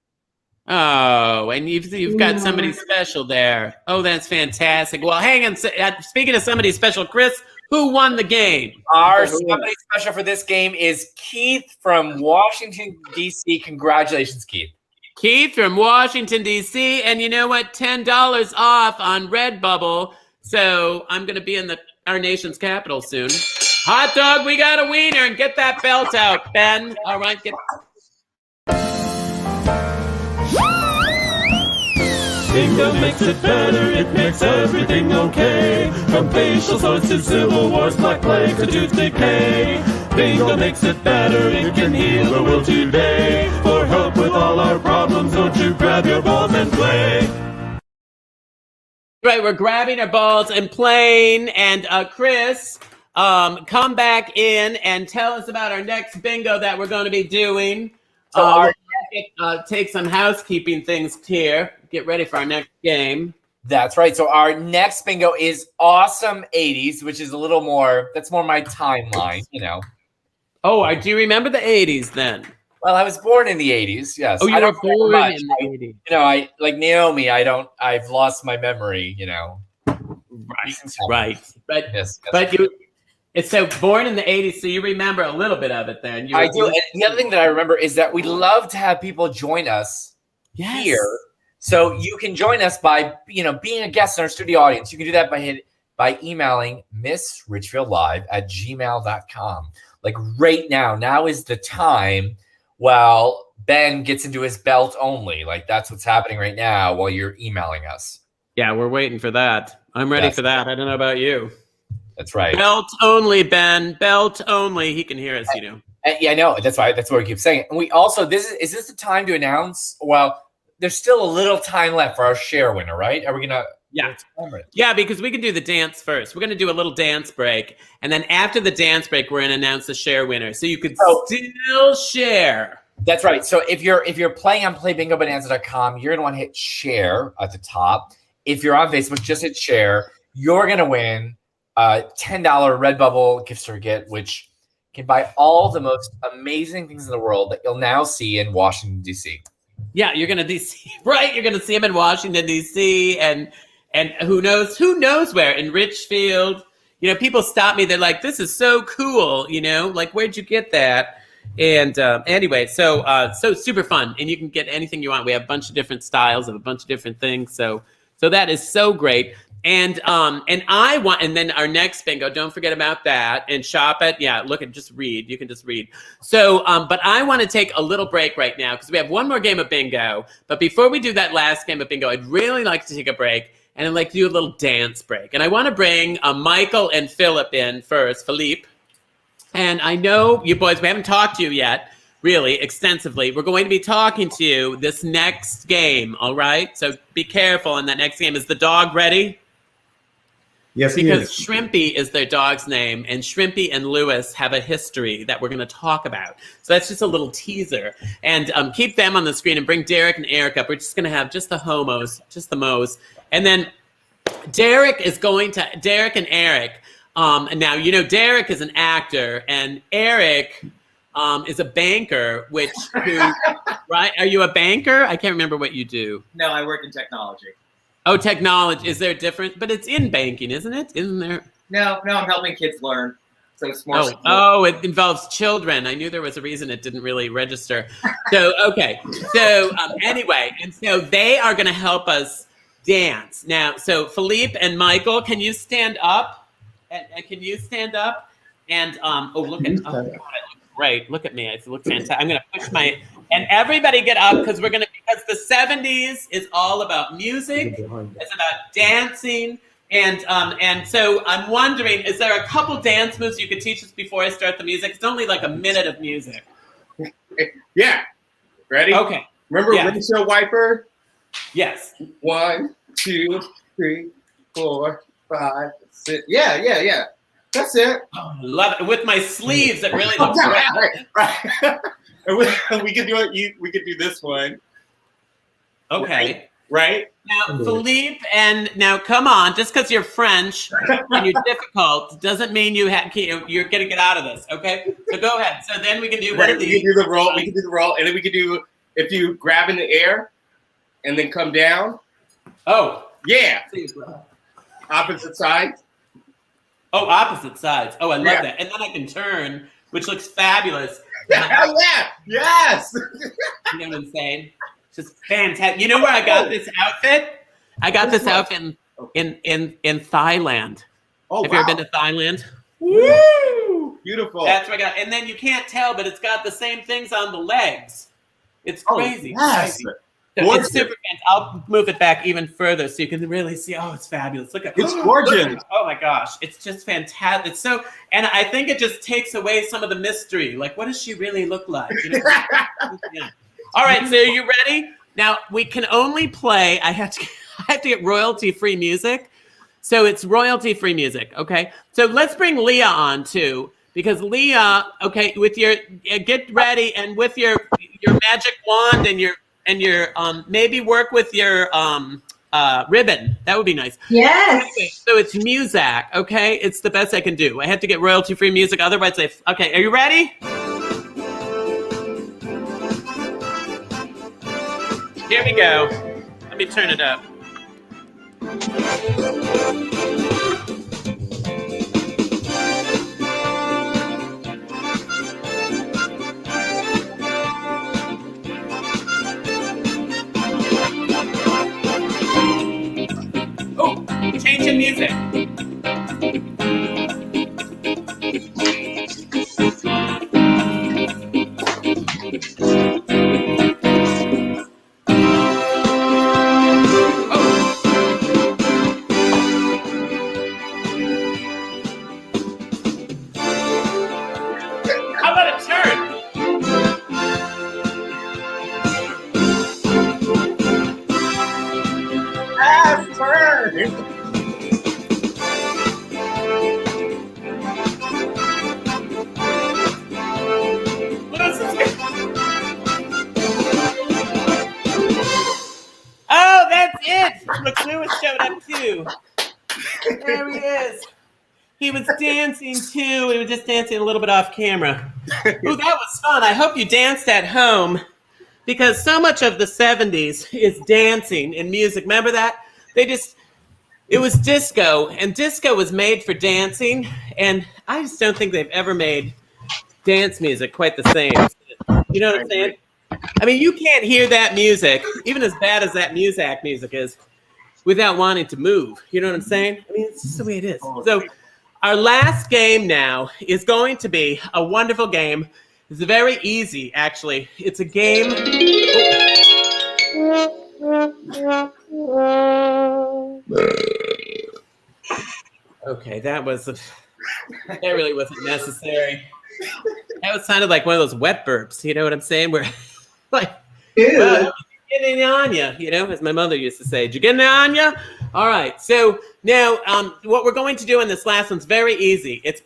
Oh, and you've got somebody special there. Oh, that's fantastic. Well, hang on. Speaking of somebody special, Chris, who won the game? Our somebody special for this game is Keith from Washington, D.C. Congratulations, Keith. Keith from Washington, D.C. And you know what? $10 off on Redbubble. So I'm going to be in our nation's capital soon. Hot dog, we got a wiener. And get that belt out, Ben. All right, Bingo makes it better, it makes everything okay. From facial sores to civil wars, black plague to tooth decay. Bingo makes it better, it can heal the world today. For help with all our problems, don't you grab your balls and play. Right, we're grabbing our balls and playing. And Chris, come back in and tell us about our next bingo that we're going to be doing. So take some housekeeping things here. Get ready for our next game. That's right. So our next bingo is Awesome 80s, which is a little more, that's more my timeline, you know. Oh, I do remember the 80s then. Well, I was born in the 80s, yes. Oh, you were born in the 80s. You know, I like Naomi, I've lost my memory, you know. Right. But yes. It's so born in the 80s, so you remember a little bit of it then. I do. And the other thing that I remember is that we love to have people join us here. So you can join us by, being a guest in our studio audience. You can do that by emailing missrichfieldlive@gmail.com. Like right now. Now is the time while Ben gets into his belt only. Like that's what's happening right now while you're emailing us. Yeah, we're waiting for that. I'm ready for that. I don't know about you. That's right. Belt only, Ben. Belt only. He can hear us, Yeah, I know. That's why. That's what we keep saying. And we also, is this the time to announce? Well, there's still a little time left for our share winner, right? Are we gonna? Yeah, because we can do the dance first. We're gonna do a little dance break, and then after the dance break, we're gonna announce the share winner. So you could still share. That's right. So if you're playing on playbingobonanza.com, you're gonna want to hit share at the top. If you're on Facebook, just hit share. You're gonna win $10 Redbubble gift certificate, which can buy all the most amazing things in the world that you'll now see in Washington, D.C. Yeah, you're gonna DC, right? You're gonna see him in Washington D.C. and who knows where in Richfield. You know, people stop me. They're like, "This is so cool." You know, like, where'd you get that? And anyway, so super fun, and you can get anything you want. We have a bunch of different styles of a bunch of different things. So that is so great. And I want, and then our next bingo, don't forget about that and shop it. Yeah, look at, just read. You can just read. So, but I want to take a little break right now because we have one more game of bingo. But before we do that last game of bingo, I'd really like to take a break and I'd like to do a little dance break. And I want to bring Michael and Philip in first, Philippe. And I know you boys, we haven't talked to you yet, really extensively. We're going to be talking to you this next game, all right? So be careful. And that next game, is the dog ready? Yes, because Shrimpy is their dog's name, and Shrimpy and Lewis have a history that we're going to talk about. So that's just a little teaser. And keep them on the screen and bring Derek and Eric up. We're just going to have just the homos, just the mo's. And then Derek and Eric. And now, you know, Derek is an actor, and Eric is a banker, right? Are you a banker? I can't remember what you do. No, I work in technology. Oh, technology. Is there a difference? But it's in banking, isn't it? Isn't there? No, I'm helping kids learn. So it's more. It involves children. I knew there was a reason it didn't really register. So, okay. So anyway, and so they are going to help us dance. Now, so Philippe and Michael, can you stand up? And can you stand up? And, look at, God, I look great. Look at me. I look fantastic. I'm going to push and everybody get up because because the 70s is all about music. It's about dancing. And so I'm wondering, is there a couple dance moves you could teach us before I start the music? It's only like a minute of music. Yeah. Ready? Okay. Remember windshield wiper? Yes. 1, 2, 3, 4, 5, 6. Yeah. That's it. Oh, I love it. With my sleeves, it really looks great. Right. We could do it. We could do this one. Okay. Right? Now, Philippe, and now come on, just because you're French and you're difficult doesn't mean you're going to get out of this, okay? So go ahead. So then we can do one of these. We can do the roll. We can do the roll, and then we can do, if you grab in the air and then come down. Oh. Yeah. Opposite sides. Oh, opposite sides. Oh, I love that. And then I can turn, which looks fabulous. Hell yeah! Yes! You know what I'm saying? Just fantastic. You know where I got this outfit? I got this outfit in Thailand. Oh, Have you ever been to Thailand? Woo! Beautiful. That's what I got. And then you can't tell, but it's got the same things on the legs. It's crazy. Yes. So it's super fantastic. I'll move it back even further so you can really see. Oh, it's fabulous. Look at it. It's gorgeous. Oh my gosh. It's just fantastic. It's so, and I think it just takes away some of the mystery. Like, what does she really look like? You know? Yeah. All right. So are you ready? Now we can only play. I have to get royalty-free music. So it's royalty-free music. Okay. So let's bring Leah on too, because Leah, okay, with your, get ready, and with your magic wand and your maybe work with your ribbon. That would be nice. Yes. Okay, so it's Muzak, okay? It's the best I can do. I had to get royalty-free music, otherwise okay, are you ready? Here we go. Let me turn it up. Change in music. he was dancing too. He was just dancing a little bit off camera. Ooh, that was fun. I hope you danced at home because so much of the 70s is dancing and music. Remember that? It was disco, and disco was made for dancing, and I just don't think they've ever made dance music quite the same. You know what I'm saying? I mean, you can't hear that music, even as bad as that music is, without wanting to move. You know what I'm saying? I mean, it's just the way it is. So our last game now is going to be a wonderful game. It's very easy, actually. It's a game. Okay, that really wasn't necessary. That sounded like one of those wet burps. You know what I'm saying? Where, like, well, getting on ya, as my mother used to say. Did you get on ya? All right. So now, what we're going to do in this last one's very easy. It's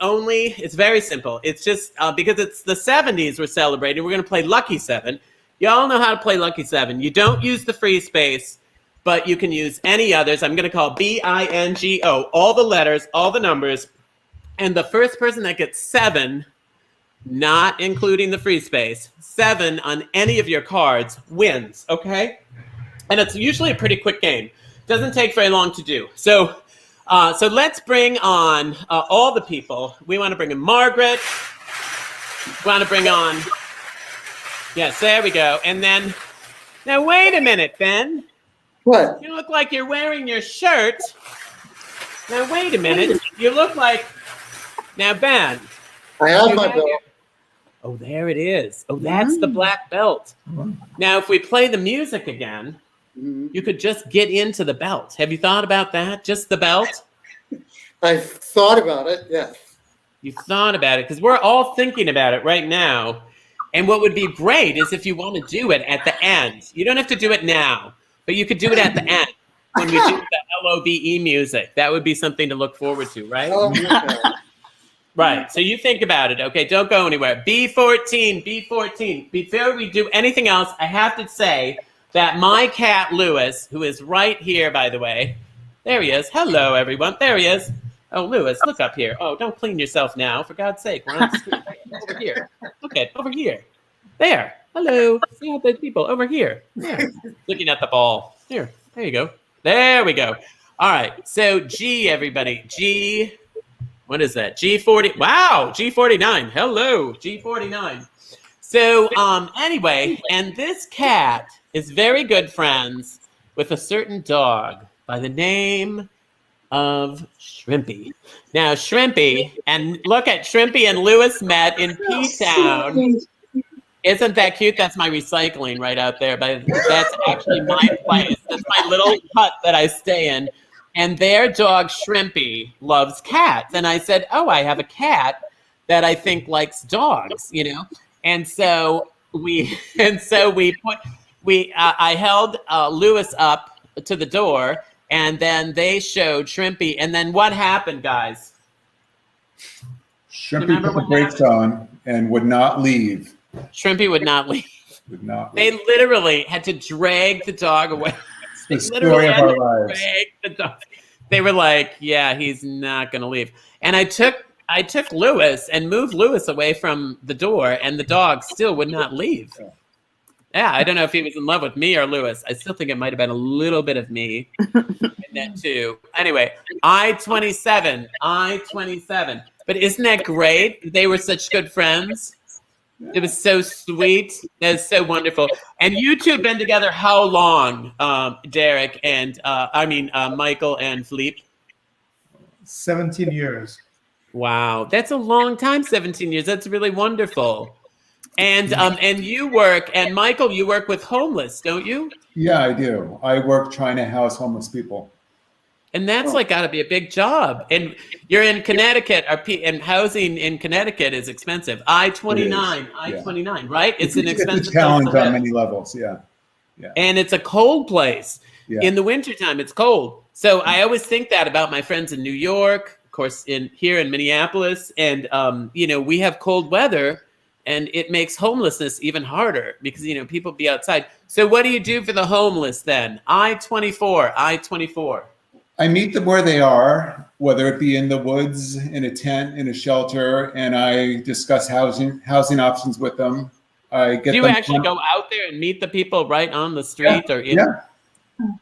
very simple. It's just because it's the 70s we're celebrating. We're going to play Lucky 7. Y'all know how to play Lucky 7. You don't use the free space, but you can use any others. I'm going to call BINGO, all the letters, all the numbers, and the first person that gets 7, not including the free space, 7 on any of your cards wins, okay? And it's usually a pretty quick game. Doesn't take very long to do. So let's bring on all the people. We want to bring in Margaret. We want to bring on, yes, there we go. And then, now wait a minute, Ben. What? You look like you're wearing your shirt. Now wait a minute. You look like, now Ben. I have my belt. Oh, there it is. Oh, that's the black belt. Now, if we play the music again, you could just get into the belt. Have you thought about that? Just the belt? I've thought about it, yes. You've thought about it, because we're all thinking about it right now. And what would be great is if you want to do it at the end. You don't have to do it now, but you could do it at the end when we do the LOVE music. That would be something to look forward to, right? Oh, okay. Right. So you think about it. Okay, don't go anywhere. B14. Before we do anything else, I have to say that my cat, Lewis, who is right here, by the way. There he is. Hello, everyone. There he is. Oh, Lewis, look up here. Oh, don't clean yourself now, for God's sake. We're on the screen. Over here. Look at over here. There. Hello. See all those people over here. There. Looking at the ball. Here. There you go. There we go. All right. So G, everybody. G. What is that? G40. Wow. G49. Hello. G49. So anyway, and this cat is very good friends with a certain dog by the name of Shrimpy. Now, Shrimpy, and look at Shrimpy and Lewis met in P-Town. Isn't that cute? That's my recycling right out there. But that's actually my place. That's my little hut that I stay in. And their dog, Shrimpy, loves cats. And I said, oh, I have a cat that I think likes dogs, And so I held Lewis up to the door, and then they showed Shrimpy. And then what happened, guys? Shrimpy put the brakes on and would not leave. Shrimpy would not leave. Would not They leave. literally had to drag the dog away. The story of our lives. They were like, yeah, he's not going to leave. And I took Lewis and moved Lewis away from the door, and the dog still would not leave. Yeah, I don't know if he was in love with me or Lewis. I still think it might have been a little bit of me in that too. Anyway, I-27. But isn't that great? They were such good friends. It was so sweet. It was so wonderful. And you two have been together how long, Derek and Michael and Philippe? 17 years. Wow, that's a long time. 17 years. That's really wonderful. And you work, and Michael, you work with homeless, don't you? Yeah, I do. I work trying to house homeless people. And that's got to be a big job. And you're in Connecticut, and housing in Connecticut is expensive. I-29, right? It's an expensive It's a challenge on many levels, yeah. And it's a cold place. Yeah. In the wintertime, it's cold. So I always think that about my friends in New York, of course, here in Minneapolis. And, we have cold weather, and it makes homelessness even harder because, people be outside. So what do you do for the homeless then? I-24. I meet them where they are, whether it be in the woods, in a tent, in a shelter, and I discuss housing options with them. I get Do you them actually go out there and meet the people right on the street or in? Yeah.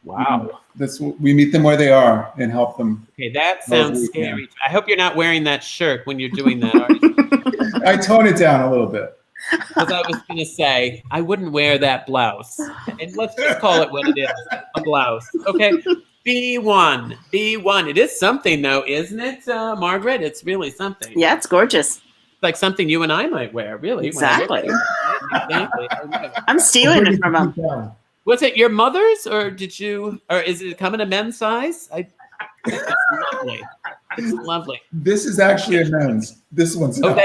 Wow. We meet them where they are and help them. Okay, that however sounds we scary. can. I hope you're not wearing that shirt when you're doing that, are you? I tone it down a little bit. Because I was going to say, I wouldn't wear that blouse. And let's just call it what it is, a blouse. Okay, B1. B1. It is something, though, isn't it, Margaret? It's really something. Yeah, it's gorgeous. Like something you and I might wear, really. Exactly. Exactly. I'm stealing it from them. Was it your mother's, or did you, or is it come in a men's size? It's lovely. It's lovely. This is actually a men's. This one's Oh, not.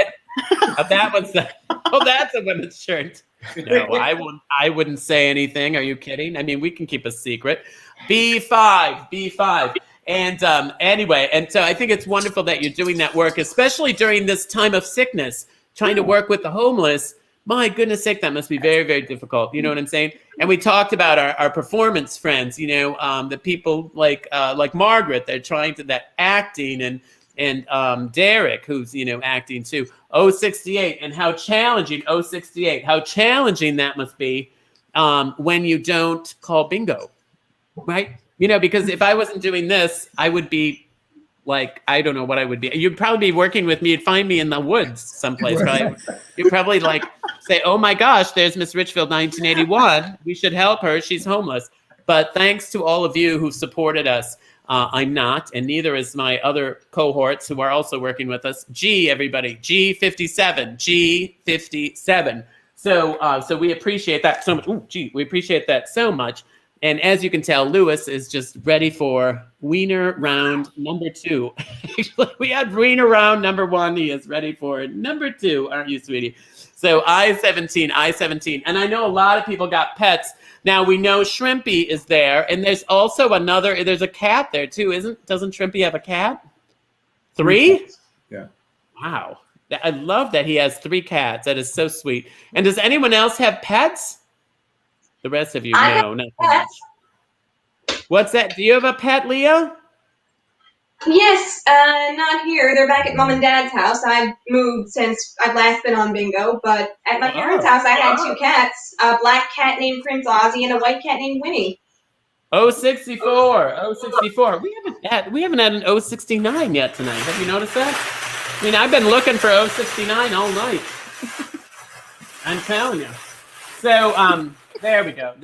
that one's that's a women's shirt. No, I wouldn't say anything. Are you kidding? I mean, we can keep a secret. B5. And anyway, and so I think it's wonderful that you're doing that work, especially during this time of sickness, trying to work with the homeless. My goodness sake, that must be very, very difficult. You know what I'm saying? And we talked about our performance friends, you know, the people like Margaret, they're trying to, that acting, and Derek, who's, you know, acting too. 068, and how challenging, 068, how challenging that must be when you don't call bingo, right? You know, because if I wasn't doing this, I would be like, I don't know what I would be. You'd probably be working with me. You'd find me in the woods someplace, right? You'd probably like say, oh my gosh, there's Miss Richfield 1981. We should help her. She's homeless. But thanks to all of you who supported us. I'm not, and neither is my other cohorts who are also working with us. G, everybody, G57, G57. So we appreciate that so much. Ooh, gee, we appreciate that so much. And as you can tell, Lewis is just ready for Wiener round number 2. We had Wiener round number 1. He is ready for number 2, aren't you, sweetie? So I-17. And I know a lot of people got pets. Now we know Shrimpy is there, and there's also there's a cat there too, doesn't Shrimpy have a cat? 3? Yeah. Wow. I love that he has 3 cats. That is so sweet. And does anyone else have pets? The rest of you, no, not so much. What's that? Do you have a pet, Leah? Yes, not here. They're back at Mom and Dad's house. I've moved since I've last been on bingo, but at my parents' house I had 2 cats, a black cat named Prince Ozzy and a white cat named Winnie. 064. We haven't had an 069 yet tonight. Have you noticed that? I mean, I've been looking for 069 all night. I'm telling you. So, there we go.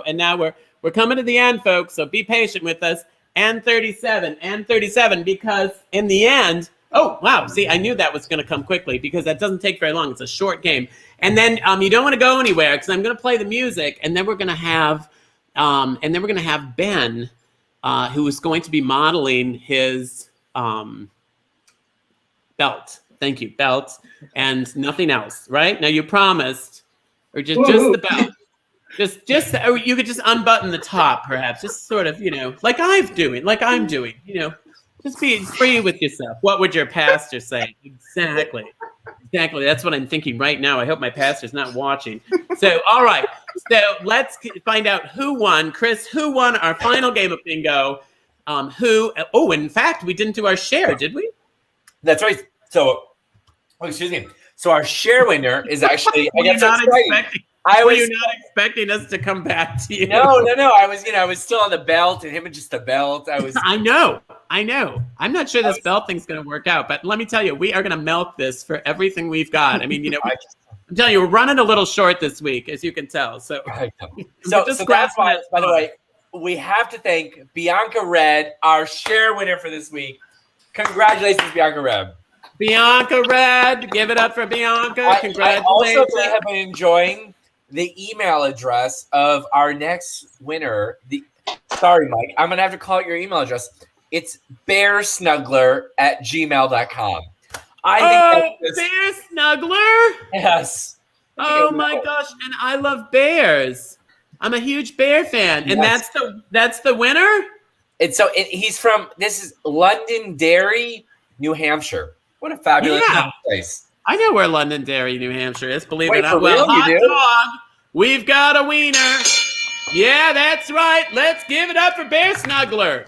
And now we're coming to the end, folks, so be patient with us. And 37, because in the end, oh, wow, see, I knew that was going to come quickly because that doesn't take very long. It's a short game. And then you don't want to go anywhere because I'm going to play the music, and then we're going to have Ben, who is going to be modeling his belt. Thank you, belt, and nothing else, right? Now you promised, or just the belt. Just or you could just unbutton the top, perhaps, just sort of, you know, like I'm doing, you know, just be free with yourself. What would your pastor say? Exactly. That's what I'm thinking right now. I hope my pastor's not watching. So, all right. So let's find out who won. Chris, who won our final game of bingo? In fact, we didn't do our share, did we? That's right. So, excuse me. So our share winner is actually, Were you not expecting us to come back to you? No. I was still on the belt, and him and just the belt. I know. I'm not sure this belt thing's going to work out, but let me tell you, we are going to milk this for everything we've got. I mean, you know, I'm telling you, we're running a little short this week, as you can tell. So that's why, by the way, we have to thank Bianca Red, our share winner for this week. Congratulations, Bianca Red. Bianca Red, give it up for Bianca. Congratulations. I also have been enjoying the email address of our next winner. Sorry, Mike. I'm going to have to call out your email address. It's bearsnuggler@gmail.com. Bear Snuggler? Yes. Oh my gosh, and I love bears. I'm a huge bear fan. And that's the winner? And so he's from, this is Londonderry, New Hampshire. What a fabulous place. I know where Londonderry, New Hampshire is, believe it or not. For real? Hot You do? dog, we've got a wiener. Yeah, that's right. Let's give it up for Bear Snuggler.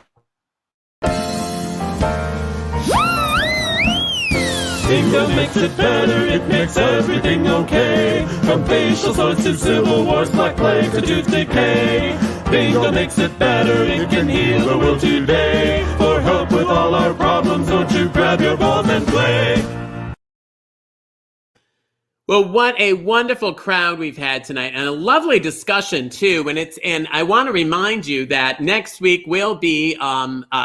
Bingo makes it better, it makes everything okay. From facial sores to civil wars, black plague to tooth decay. Bingo makes it better, it can heal the world today. For help with all our problems, don't you grab your balls and play. Well, what a wonderful crowd we've had tonight, and a lovely discussion too. And I want to remind you that next week we'll be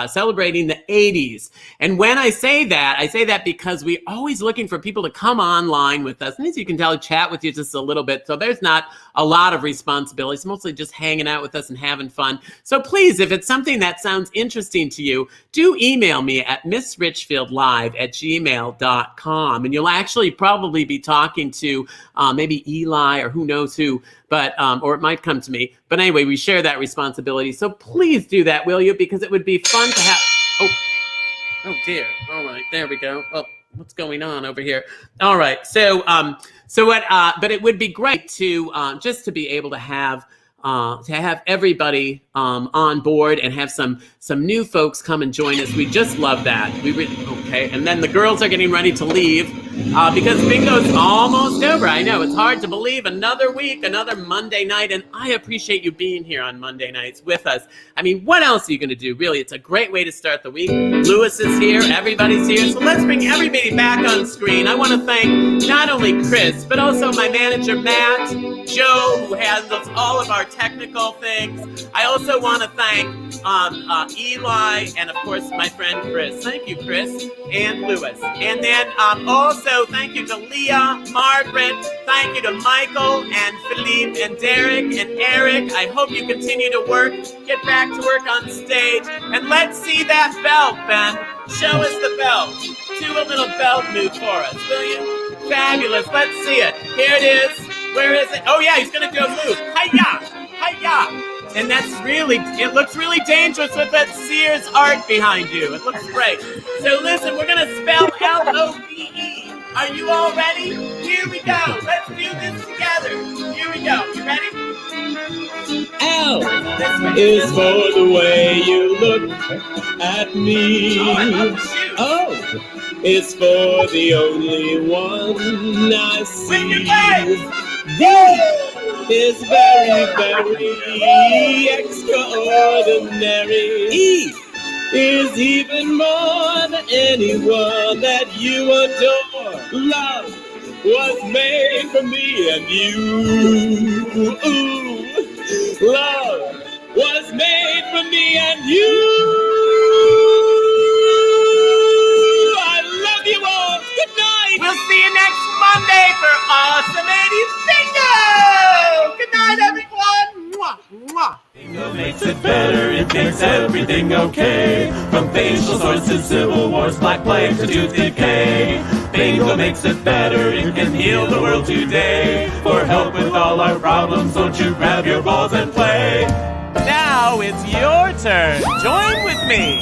celebrating the 80s. And when I say that because we're always looking for people to come online with us. And as you can tell, chat with you just a little bit. So there's not a lot of responsibilities, mostly just hanging out with us and having fun. So please, if it's something that sounds interesting to you, do email me at missrichfieldlive@gmail.com. And you'll actually probably be talking to maybe Eli or who knows who, but or it might come to me. But anyway, we share that responsibility. So please do that, will you? Because it would be fun to have. Oh dear. All right, there we go. Oh, what's going on over here? All right. So but it would be great to just to be able to have everybody on board and have some new folks come and join us. We just love that. Okay, and then the girls are getting ready to leave because bingo's almost over. I know it's hard to believe, another week, another Monday night, and I appreciate you being here on Monday nights with us. I mean, what else are you going to do? Really, it's a great way to start the week. Lewis is here, everybody's here, so let's bring everybody back on screen. I want to thank not only Chris, but also my manager Matt, Joe, who handles all of our technical things. I also want to thank Eli and, of course, my friend Chris. Thank you, Chris and Lewis. And then also thank you to Leah, Margaret. Thank you to Michael and Philippe and Derek and Eric. I hope you continue to work. Get back to work on stage. And let's see that belt, Ben. Show us the belt. Do a little belt move for us, will you? Fabulous. Let's see it. Here it is. Where is it? Oh, yeah, he's going to do a move. Hi-ya! Hi-ya! And it looks really dangerous with that Sears art behind you. It looks great. So listen, we're going to spell L-O-V-E. Are you all ready? Here we go. Let's do this together. Here we go. You ready? L is for the way you look at me. O is for the only one I see. D is very, very extraordinary. E is even more than anyone that you adore. Love was made for me and you. Ooh. Love was made for me and you. I love you all. Good night. We'll see you next Monday for Awesome 80s Bingo. Good night, everyone. Mwah, mwah. Bingo makes it better, it makes everything okay. From facial sores to civil wars, black plague to tooth decay. Bingo makes it better, it can heal the world today. For help with all our problems, don't you grab your balls and play. Now it's your turn. Join with me.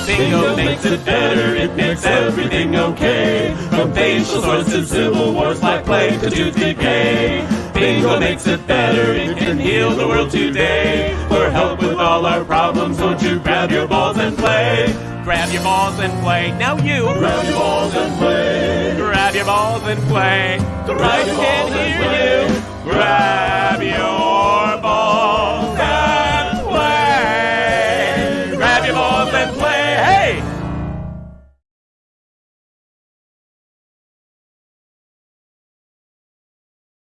Bingo makes it better, it makes everything okay. From facial sores to civil wars, black plague to tooth decay. Bingo makes it better, it can heal the world today. For help with all our problems, don't you grab your balls and play. Grab your balls and play. Now you. Grab your balls and play. Grab your balls and play. Grab your balls and play. Grab your